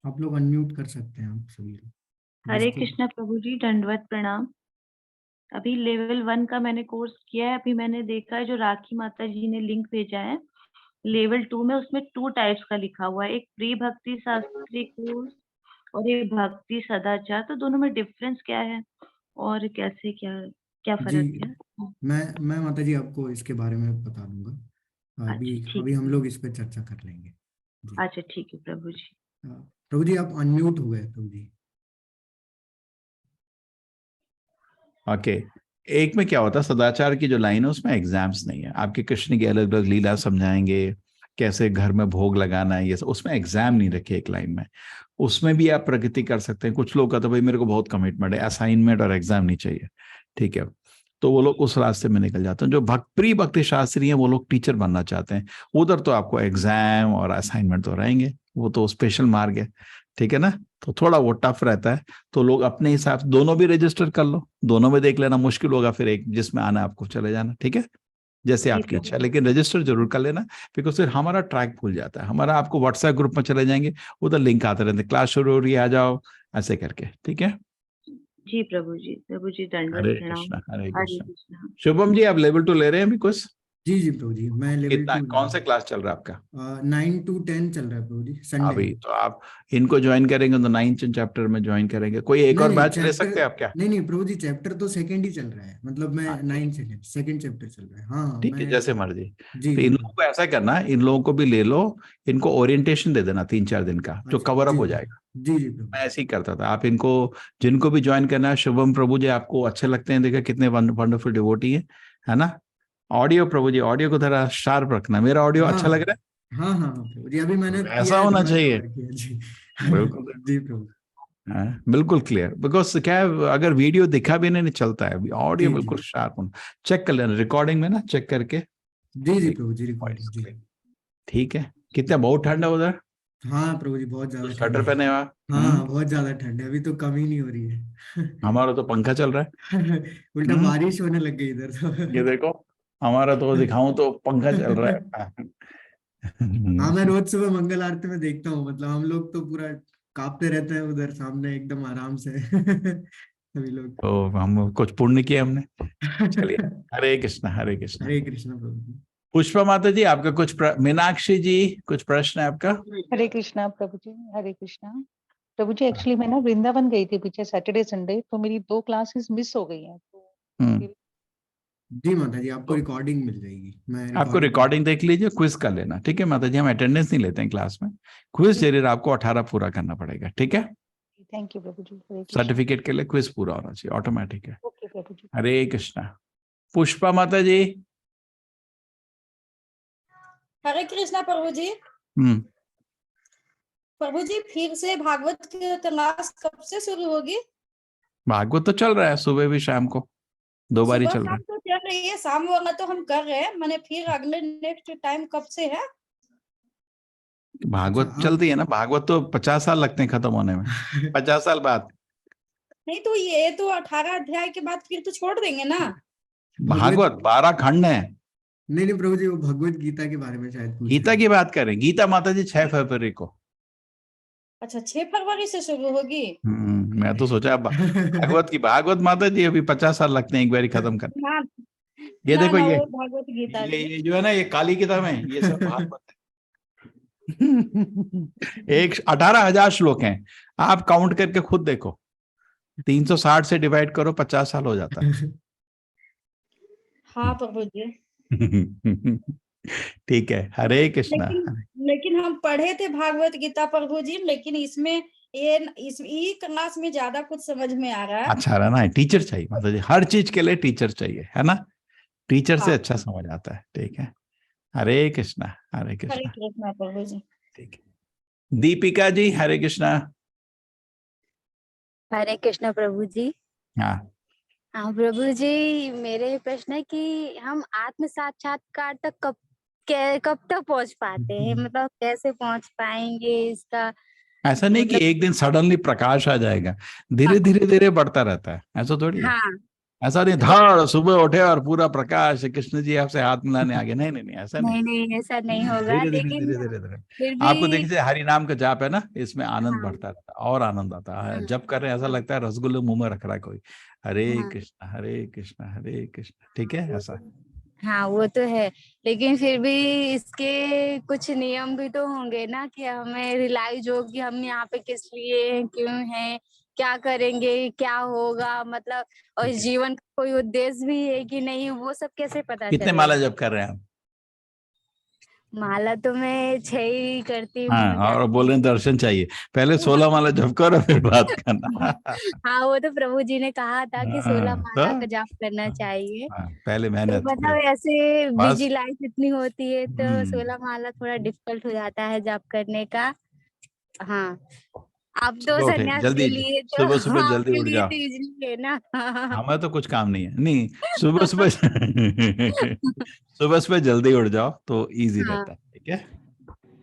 आप लोग अनम्यूट कर सकते हैं, आप सभी लोग।
हरे
जिसको
कृष्णा प्रभु जी, दंडवत प्रणाम। अभी लेवल 1 का मैंने कोर्स किया है। अभी मैंने देखा है जो राखी माता जी ने लिंक भेजा है लेवल 2 में, उसमें 2 टाइप्स का लिखा हुआ है, एक प्री भक्ति शास्त्री कोर्स और एक भक्ति सदाचार। तो दोनों में डिफरेंस क्या है और कैसे, क्या क्या
जी,
फर्क है?
मैं माता जी आपको इसके बारे में बता दूंगा। अभी
अच्छा ठीक
अभी हम
है।
लोग इस पे चर्चा कर लेंगे जी।
अच्छा ठीक है प्रभु जी।
प्रभु जी आप अनम्यूट हो गए प्रभु जी।
ओके, एक में क्या होता है, सदाचार की जो लाइन है उसमें एग्जाम्स नहीं है, आपके कृष्ण की अलग अलग लीला समझाएंगे, कैसे घर में भोग लगाना है, ये सब। उसमें एग्जाम नहीं रखे एक लाइन में, उसमें भी आप प्रगति कर सकते हैं। कुछ लोग का तो भाई मेरे को बहुत कमिटमेंट है, असाइनमेंट और एग्जाम नहीं चाहिए, ठीक है, तो वो लोग उस रास्ते में निकल जाते हैं। जो प्री भक्ति शास्त्री हैं वो लोग टीचर बनना चाहते हैं, उधर तो आपको एग्जाम और असाइनमेंट तो रहेंगे, वो तो स्पेशल मार्ग है, ठीक है ना। तो थोड़ा वो टफ रहता है, तो लोग अपने हिसाब से दोनों भी रजिस्टर कर लो, दोनों में देख लेना, मुश्किल होगा फिर एक जिसमें आना आपको चले जाना, ठीक है, जैसे आपकी इच्छा है, लेकिन रजिस्टर जरूर कर लेना, बिकॉज फिर हमारा ट्रैक भूल जाता है हमारा। आपको व्हाट्सएप ग्रुप में चले जाएंगे, उधर लिंक आते रहते हैं, क्लास शुरू हो रही है आ जाओ, ऐसे करके, ठीक है।
जी प्रभु जी दंडवत
हरे
प्रणाम।
कृष्णा हरे
हरे
कृष्णा।
कृष्णा।
शुभम जी आप लेवल 2 ले रहे हैं अभी कुछ?
जी जी प्रभु जी, मैं लेवल
कितना,
2
कौन सा क्लास चल रहा है आपका?
9 to 10 चल रहा है प्रभु जी, संडे।
अभी तो आप इनको ज्वाइन करेंगे तो 9th चैप्टर में ज्वाइन करेंगे, कोई एक
नहीं
और
नहीं
बैच ले
चैप्टर,
सकते हैं आप क्या?
नहीं नहीं प्रभु जी, चैप्टर तो सेकंड ही चल रहा है, मतलब मैं
हाँ,
9 सेकंड चैप्टर चल रहा है। हाँ
ठीक है,
मैं,
जैसे मर्जी।
जी
तो
जी
इन लोगों को ऐसा करना, इन लोगों को भी ले लो, इनको ओरिएंटेशन दे देना 3-4 दिन का, जो
अच्छा
कवर अप
जी
हो जाएगा।
जी जी प्रभु।
मैं ऐसे ही करता था, आप इनको जिनको भी ज्वाइन करना है, शुभम प्रभु जी आपको अच्छे लगते हैं, देखा कितने वंडरफुल डिवोटी है ना। ऑडियो प्रभु जी, ऑडियो को थोड़ा शार्प रखना, मेरा ऑडियो
हाँ
अच्छा लग रहा
हाँ हाँ हाँ प्रभु जी, अभी मैंने
है?
किया
वैसा
है,
होना
थोड़ा
चाहिए,
कवर किया जी।
बिल्कुल।
जी प्रभु।
हाँ, बिल्कुल क्लियर, बिकॉज क्या है, अगर वीडियो दिखा भी नहीं चलता है, अभी ऑडियो
जी जी
बिल्कुल शार्प होना। चेक कर लेना रिकॉर्डिंग में ना, चेक करके
जी जी
देख,
प्रभु जी,
वॉइस
रिकॉर्डिंग जी।
क्लियर, ठीक है। कितना, बहुत ठंड है उधर?
हाँ प्रभु जी, बहुत
तो
ज्यादा ठंड
स्वेटर
है।
पहने हुआ?
हाँ बहुत ज्यादा ठंड है, अभी तो कम ही नहीं हो रही है।
हमारा तो पंखा चल रहा है।
उल्टा बारिश होने लग गई इधर
ये
तो।
देखो, हमारा तो दिखाऊं तो पंखा चल रहा है।
हाँ मैं रोज सुबह मंगल आरती में देखता हूँ, मतलब हम लोग तो पूरा कांपते रहते हैं उधर सामने, एकदम आराम से। सभी लोग।
तो हम कुछ पुण्य किया हमने। चलिए, हरे कृष्णा हरे कृष्णा।
हरे कृष्ण प्रभु जी।
पुष्पा माता जी आपका कुछ मीनाक्षी जी कुछ प्रश्न है आपका?
हरे कृष्णा प्रभु जी, हरे कृष्णा प्रभु जी। एक्चुअली मैं ना वृंदावन गई थी पीछे सैटरडे संडे, तो मेरी 2 क्लासेस मिस हो गई हैं, तो
हम्म,
जी माता जी, आपको
तो
रिकॉर्डिंग मिल जाएगी, मैं
आपको
रिकॉर्डिंग।
रिकॉर्डिंग देख लीजिए, क्विज कर लेना, ठीक है माता जी, हम अटेंडेंस नहीं लेते हैं क्लास में, क्विज जरूर आपको 18 पूरा करना पड़ेगा, ठीक है।
Thank you Prabhu ji, Hare Krishna.
Certificate के लिए क्विज पूरा होना चाहिए, ऑटोमेटिक है।
ओके प्रभु जी।
हरे कृष्णा। पुष्पा माता जी।
हरे कृष्णा प्रभु जी।
हम्म,
प्रभु जी फिर से भागवत की क्लास कब से शुरू होगी?
भागवत तो चल रहा है सुबह भी शाम को, 2 बार ही
सुबह
चल रहा
शाम तो चल रही है, शाम वाला तो हम कर रहे हैं, मैंने फिर अगले नेक्स्ट टाइम कब से है?
है।
अच्छा
भागवत
आप।
चलती है ना, भागवत तो 50 साल लगते हैं खत्म होने में, 50 साल बाद।
नहीं तो ये तो 18 अध्याय के बाद फिर तो छोड़ देंगे ना।
भगवत,
भागवत 12 खंड है।
नहीं नहीं प्रभु जी, वो भगवत गीता के बारे में शायद पूछ
गीता
रहे
की बात करें, गीता माता जी 6 फरवरी को।
अच्छा 6 फरवरी से शुरू होगी।
मैं तो सोचा
हैं।
भागवत की, भागवत माता जी अभी 50 साल लगते हैं एक बारी खत्म करने।
ना
ये
ना
देखो,
ना,
ये
वो भागवत गीता
ये
जी।
ये जो है ना, ये काली किताब है, ये सब भागवत है। एक 18,000 श्लोक हैं, आप काउंट करके खुद देखो, 360 से डिवाइड करो, 50 साल हो जाता
हाँ प्रभु जी।
है। ठीक है, हरे कृष्णा।
लेकिन हम पढ़े थे भागवत गीता प्रभु जी, लेकिन इसमें ये क्लास में ज्यादा कुछ समझ में आ रहा है।
अच्छा रहा ना, टीचर चाहिए मतलब जी, हर चीज के लिए टीचर चाहिए, है ना, टीचर से
हाँ।
अच्छा समझ आता है, ठीक है। हरे कृष्णा हरे
हरे
कृष्णा।
कृष्णा प्रभु जी।
ठीक है, दीपिका जी हरे कृष्णा।
हरे कृष्ण प्रभु जी।
हाँ,
हाँ प्रभु जी, मेरे प्रश्न है कि हम आत्म साक्षात्कार तक कब तक पहुंच पाते हैं, मतलब कैसे पहुंच पाएंगे इसका
ऐसा नहीं कि
मतलब।
एक दिन सडनली प्रकाश आ जाएगा, धीरे धीरे धीरे बढ़ता रहता है, ऐसा थोड़ी है।
हाँ
ऐसा नहीं धाड़ सुबह उठे और पूरा प्रकाश कृष्ण जी आपसे हाथ मिलाने आ गए, नहीं नहीं नहीं, ऐसा नहीं।
नहीं नहीं, ऐसा नहीं होगा,
धीरे धीरे
लेकिन
धीरे धीरे धीरे
फिर
आपको
भी।
देखिए, हरि नाम का जाप है ना, इसमें आनंद
हाँ
बढ़ता रहता है और आनंद आता है,
हाँ
जब कर रहे हैं ऐसा
हाँ
लगता है रसगुल्ले मुंह में रख रहा है कोई। हरे
हाँ
कृष्णा हरे कृष्णा हरे कृष्णा, ठीक है ऐसा।
हाँ, वो तो है, लेकिन फिर भी इसके कुछ नियम भी तो होंगे ना, कि हमें रियलाइज हो कि हम यहाँ पे किस लिए हैं, क्यों हैं, क्या करेंगे, क्या होगा, मतलब और
ठीक है,
जीवन का कोई उद्देश्य भी है कि नहीं, वो सब कैसे पता
कितने माला
चलेगा।
जप कर रहे हैं आप?
माला तो मैं 6 ही करती हूँ
हाँ, और
ज्यादा।
बोल रहे हैं दर्शन चाहिए, पहले 16 माला जप करो फिर बात करना।
हाँ, वो तो प्रभु जी ने कहा था कि 16
हाँ,
माला का
तो
जाप करना चाहिए।
हाँ, पहले
तो
मेहनत फिर
मतलब ऐसे
बस।
बिजी लाइफ इतनी होती है तो 16
हम्म,
माला थोड़ा डिफिकल्ट हो जाता है जाप करने का। हाँ, आप तो
सुबह उठे
सन्यास ले
जल्दी,
लिए तो
सुबह सुबह जल्दी
आपके
उठ
लिए
जाओ।
तो इजली है ना।
हमें तो कुछ काम नहीं है, नहीं सुबह सुबह सुबह सुबह जल्दी उठ जाओ तो इजी
हाँ,
रहता है, ठीक है।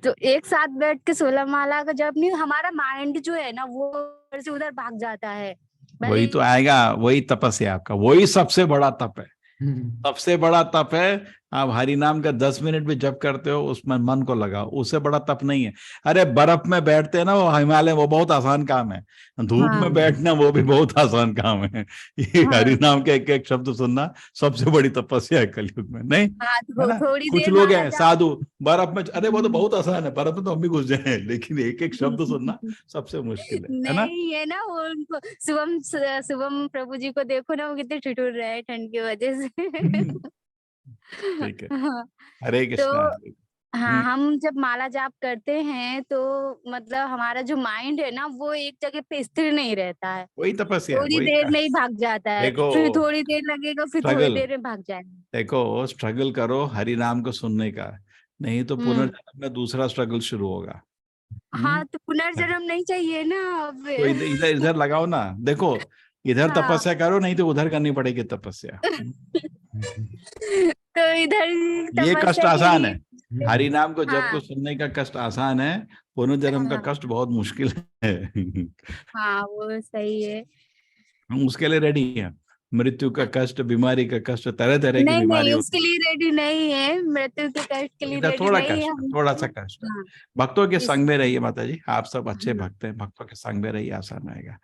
तो एक साथ बैठ के 16 माला का जप नहीं, हमारा माइंड जो है ना वो इधर से उधर भाग जाता है। भले
वही तो आएगा, वही तपस्या आपका, वही सबसे बड़ा तप है।
हम्म,
सबसे बड़ा तप है आप हरि नाम का 10 मिनट भी जप करते हो, उसमें मन को लगाओ, उससे बड़ा तप नहीं है। अरे बर्फ में बैठते हैं ना वो हिमालय, वो बहुत आसान काम है। धूप
हाँ,
में बैठना वो भी बहुत आसान काम है। ये हरि
हाँ,
नाम के एक एक शब्द सुनना सबसे बड़ी तपस्या है कलयुग में, नहीं
हाँ,
है ना।
थोड़ी
कुछ
देर
लोग
माला
हैं
जाप।
साधु, बर्फ में, अरे वो तो बहुत आसान है, बर्फ में तो हम भी घुस जाए, लेकिन एक एक शब्द सुनना सबसे मुश्किल है ना।
नहीं है ना, वो उनको शुभम प्रभु जी को देखो ना, वो कितने ठिठुर रहे हैं ठंड की वजह से।
ठीक है,
हाँ,
हरे
तो
कृष्णा।
हाँ, हम जब माला जाप करते हैं तो मतलब हमारा जो माइंड है ना वो एक जगह पे स्थिर नहीं रहता है।
वही तपस्या है,
थोड़ी
वही
देर में ही भाग जाता है,
देखो
फिर थोड़ी देर लगेगा, फिर थोड़ी
स्ट्रगल,
देर में भाग जाएगा।
देखो स्ट्रगल करो हरि नाम को सुनने का, नहीं तो
हम्म।
पुनर्जन्म में दूसरा स्ट्रगल शुरू होगा।
हाँ, तो पुनर्जन्म नहीं चाहिए ना अब।
तो इधर इधर इधर लगाओ ना, देखो इधर
हाँ।
तपस्या करो, नहीं तो उधर करनी पड़ेगी तपस्या।
तो इधर
ये कष्ट
तपस्या के
आसान
लिए।
है, हरि नाम को जप को
हाँ,
सुनने का कष्ट आसान है, पुनर्जन्म का
हाँ,
कष्ट बहुत मुश्किल है।
हाँ, वो सही है।
हम उसके लिए रेडी हैं, मृत्यु का कष्ट, बीमारी का कष्ट, तरह तरह की
नहीं,
बीमारी
नहीं,
होती
उसके लिए रेडी नहीं है, मृत्यु के कष्ट के
है,
लिए
इधर
रेडी
थोड़ा
नहीं है
कष्ट है,
हम।
थोड़ा सा कष्ट है।
हाँ,
भक्तों के
इस
संग में रहिए माता जी, आप सब अच्छे
हाँ,
भक्त हैं, भक्तों के संग में रहिए, आसान रहेगा।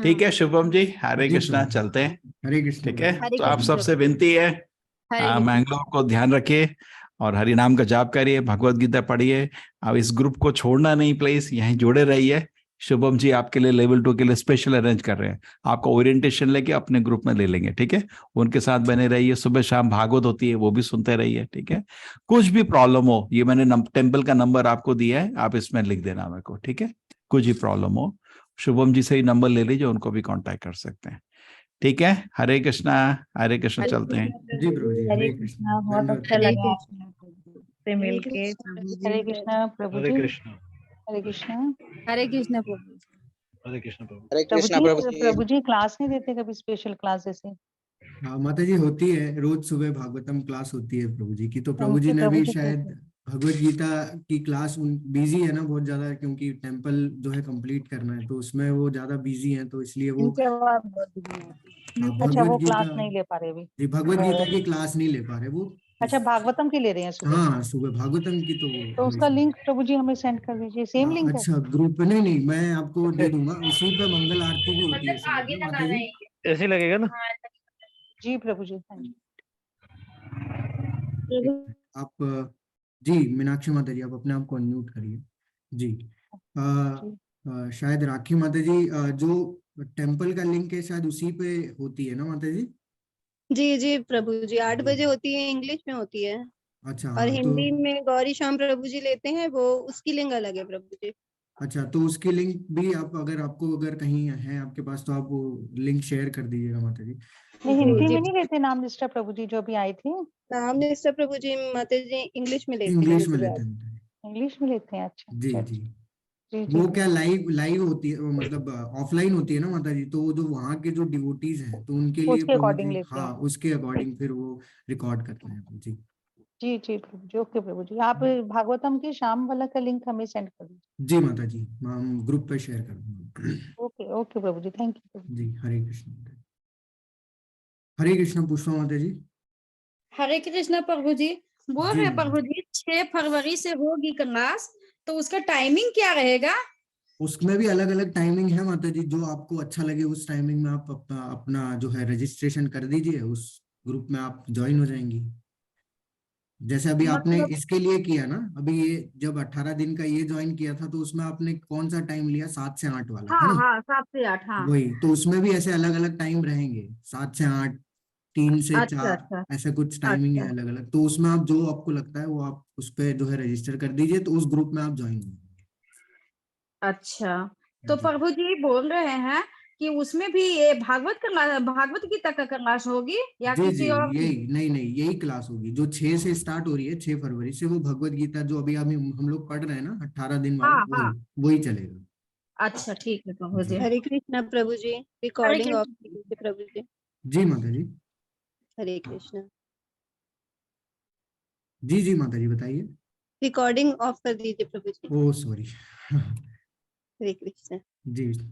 ठीक
हाँ।
है शुभम जी, हरे
जी
कृष्णा,
प्रभु,
चलते हैं।
हरे कृष्ण
ठीक है,
प्रभु।
हरे
तो आप
कृष्ण
सबसे
प्रभु।
विनती है,
हरे कृष्ण।
मैंगलोर को ध्यान रखिए और हरि नाम का जाप करिए, भगवत गीता पढ़िए। अब इस ग्रुप को छोड़ना नहीं प्लीज, यहीं जुड़े रहिए। शुभम जी आपके लिए लेवल 2 के लिए स्पेशल अरेंज कर रहे हैं, आपको ओरिएंटेशन लेके अपने ग्रुप में ले लेंगे, ठीक है। उनके साथ बने रहिए, सुबह शाम भागवत होती है वो भी सुनते रहिए, ठीक है। कुछ भी प्रॉब्लम हो, ये मैंने टेम्पल का नंबर आपको दिया है, आप इसमें लिख देना मेरे को, ठीक है। कुछ भी प्रॉब्लम हो शुभम जी से ही नंबर ले लीजिए, उनको भी कांटेक्ट कर सकते हैं, ठीक है। हरे कृष्णा, हरे कृष्ण,
हरे
चलते हैं।
कृष्णा
जी
प्रभु
प्रभु जी,
जी,
हरे
हरे
कृष्ण,
कृष्णा, बहुत
दंडवत
अच्छा
प्रणाम।
लगा से
हरे
मिलके
कृष्ण
प्रभु
हरे
जी।
कृष्ण प्रभु
हरे
जी।
कृष्ण,
हरे कृष्ण
हरे कृष्ण प्रभु।
हरे कृष्ण प्रभु।
हरे
प्रभु
कृष्णा
जी।
प्रभु जी।
प्रभु जी क्लास नहीं देते कभी, स्पेशल क्लास जैसे?
हाँ माता जी, होती है रोज सुबह भागवतम क्लास होती है प्रभु जी की, तो प्रभु
थैंक
जी
यू
ने
प्रभु
भी
जी।
शायद भगवत गीता की क्लास बिजी है ना बहुत ज्यादा, क्योंकि टेम्पल जो है कंप्लीट करना है तो उसमें वो ज्यादा बिजी हैं, तो इसलिए वो
इनके आवाज बहुत धीमी होती है।
अच्छा,
भगवत
वो क्लास
गीता,
नहीं ले पा रहे अभी?
जी भगवत गीता की क्लास नहीं ले पा रहे वो।
अच्छा, भागवतम की ले रहे हैं सुबह?
हाँ सुबह भागवतम की तो वो
तो उसका
हमेशा।
लिंक प्रभु जी हमें सेंड कर दीजिए, सेम लिंक है?
अच्छा ग्रुप पे, नहीं नहीं मैं आपको दे दूंगा, उसी पे मंगल आरती भी होती है शायद ना माता जी।
ऐसे लगेगा ना।
जी प्रभु जी, हाँ जी।
एक आप जी मीनाक्षी माता जी, आप अपने आप को अनम्यूट करिए। जी
जी
शायद राखी माता जी, जो टेम्पल का लिंक है शायद उसी पे होती है ना माता जी।
जी जी प्रभु जी, 8
जी
बजे होती है, इंग्लिश में होती है।
अच्छा
और
हाँ, तो
हिंदी में गौरी श्याम प्रभु जी लेते हैं, वो उसकी लिंग अलग है प्रभु जी।
अच्छा तो उसकी लिंक भी आप, अगर आपको अगर कहीं है आपके पास तो आप वो लिंक शेयर कर दीजिएगा माता जी।
नहीं,
जी
हिंदी
जी।
में नहीं लेते नाम निष्ठा प्रभु जी जो अभी आई थी?
नाम निष्ठा प्रभु जी माता जी इंग्लिश में लेती है
इंग्लिश में
मुझे
लेते
याद।
हैं माता जी।
इंग्लिश में लेते हैं? अच्छा
जी
अच्छा
जी,
अच्छा। जी जी
वो क्या
प्रभु जी।
लाइव लाइव होती है, मतलब ऑफलाइन होती है ना माता जी, तो जो वहाँ के जो डिवोटीज हैं तो उनके लिए
उसके
प्रभु
अकॉर्डिंग
जी,
लेते
हाँ
हैं।
उसके अकॉर्डिंग फिर वो रिकॉर्ड करते हैं जी।
जी जी प्रभु जी, ओके प्रभु जी। आप भागवतम की शाम वाला का लिंक हमें सेंड कर दीजिए।
जी माता जी, हम ग्रुप पे शेयर कर दूंगा।
ओके ओके प्रभु जी, थैंक यू प्रभु
जी हरे कृष्ण, हरे कृष्ण पुष्पा माता जी।
हरे कृष्ण प्रभु जी। बोल
जी
रहे
माता
प्रभु
जी,
जी 6 फरवरी से होगी क्लास, तो उसका टाइमिंग क्या रहेगा?
उसमें भी अलग अलग टाइमिंग है माता जी, जो आपको अच्छा लगे उस टाइमिंग में आप अपना जो है रजिस्ट्रेशन कर दीजिए, उस ग्रुप में आप ज्वाइन हो जाएंगी। जैसे अभी आपने
मतलब
इसके लिए किया ना, अभी ये जब 18 दिन का ये ज्वाइन किया था तो उसमें आपने कौन सा टाइम लिया, 7 से 8 वाला है
हाँ
ना।
हाँ, 7 से 8, हाँ।
वही तो उसमें भी ऐसे अलग अलग टाइम रहेंगे, 7 से 8, 3 से
अच्छा
4
अच्छा
ऐसा कुछ टाइमिंग है
अच्छा
अलग अलग। तो उसमें आप जो आपको लगता है वो आप उस पे जो है रजिस्टर कर दीजिए, तो उस ग्रुप में आप ज्वाइन हो जाएंगे।
अच्छा। तो
जी
प्रभु जी बोल रहे हैं कि उसमें भी ये भागवत गीता का क्लास होगी या
जी जी,
किसी और की?
यही नहीं नहीं यही क्लास होगी जो 6 से स्टार्ट हो रही है, 6 फरवरी से। वो भगवत गीता जो अभी अभी हम लोग पढ़ रहे हैं ना, 18 दिन वाला,
हाँ हाँ।
वही चलेगा।
अच्छा ठीक है प्रभु
जी
जी।
हरे कृष्णा प्रभु जी,
हरे
रिकॉर्डिंग ऑफ
कृष्ण।
कीजिए प्रभु जी।
जी माता जी।
हरे कृष्णा,
जी जी माता जी बताइए।
रिकॉर्डिंग ऑफ कर दीजिए प्रभु जी।
ओ सॉरी।
हरे कृष्णा।
जी।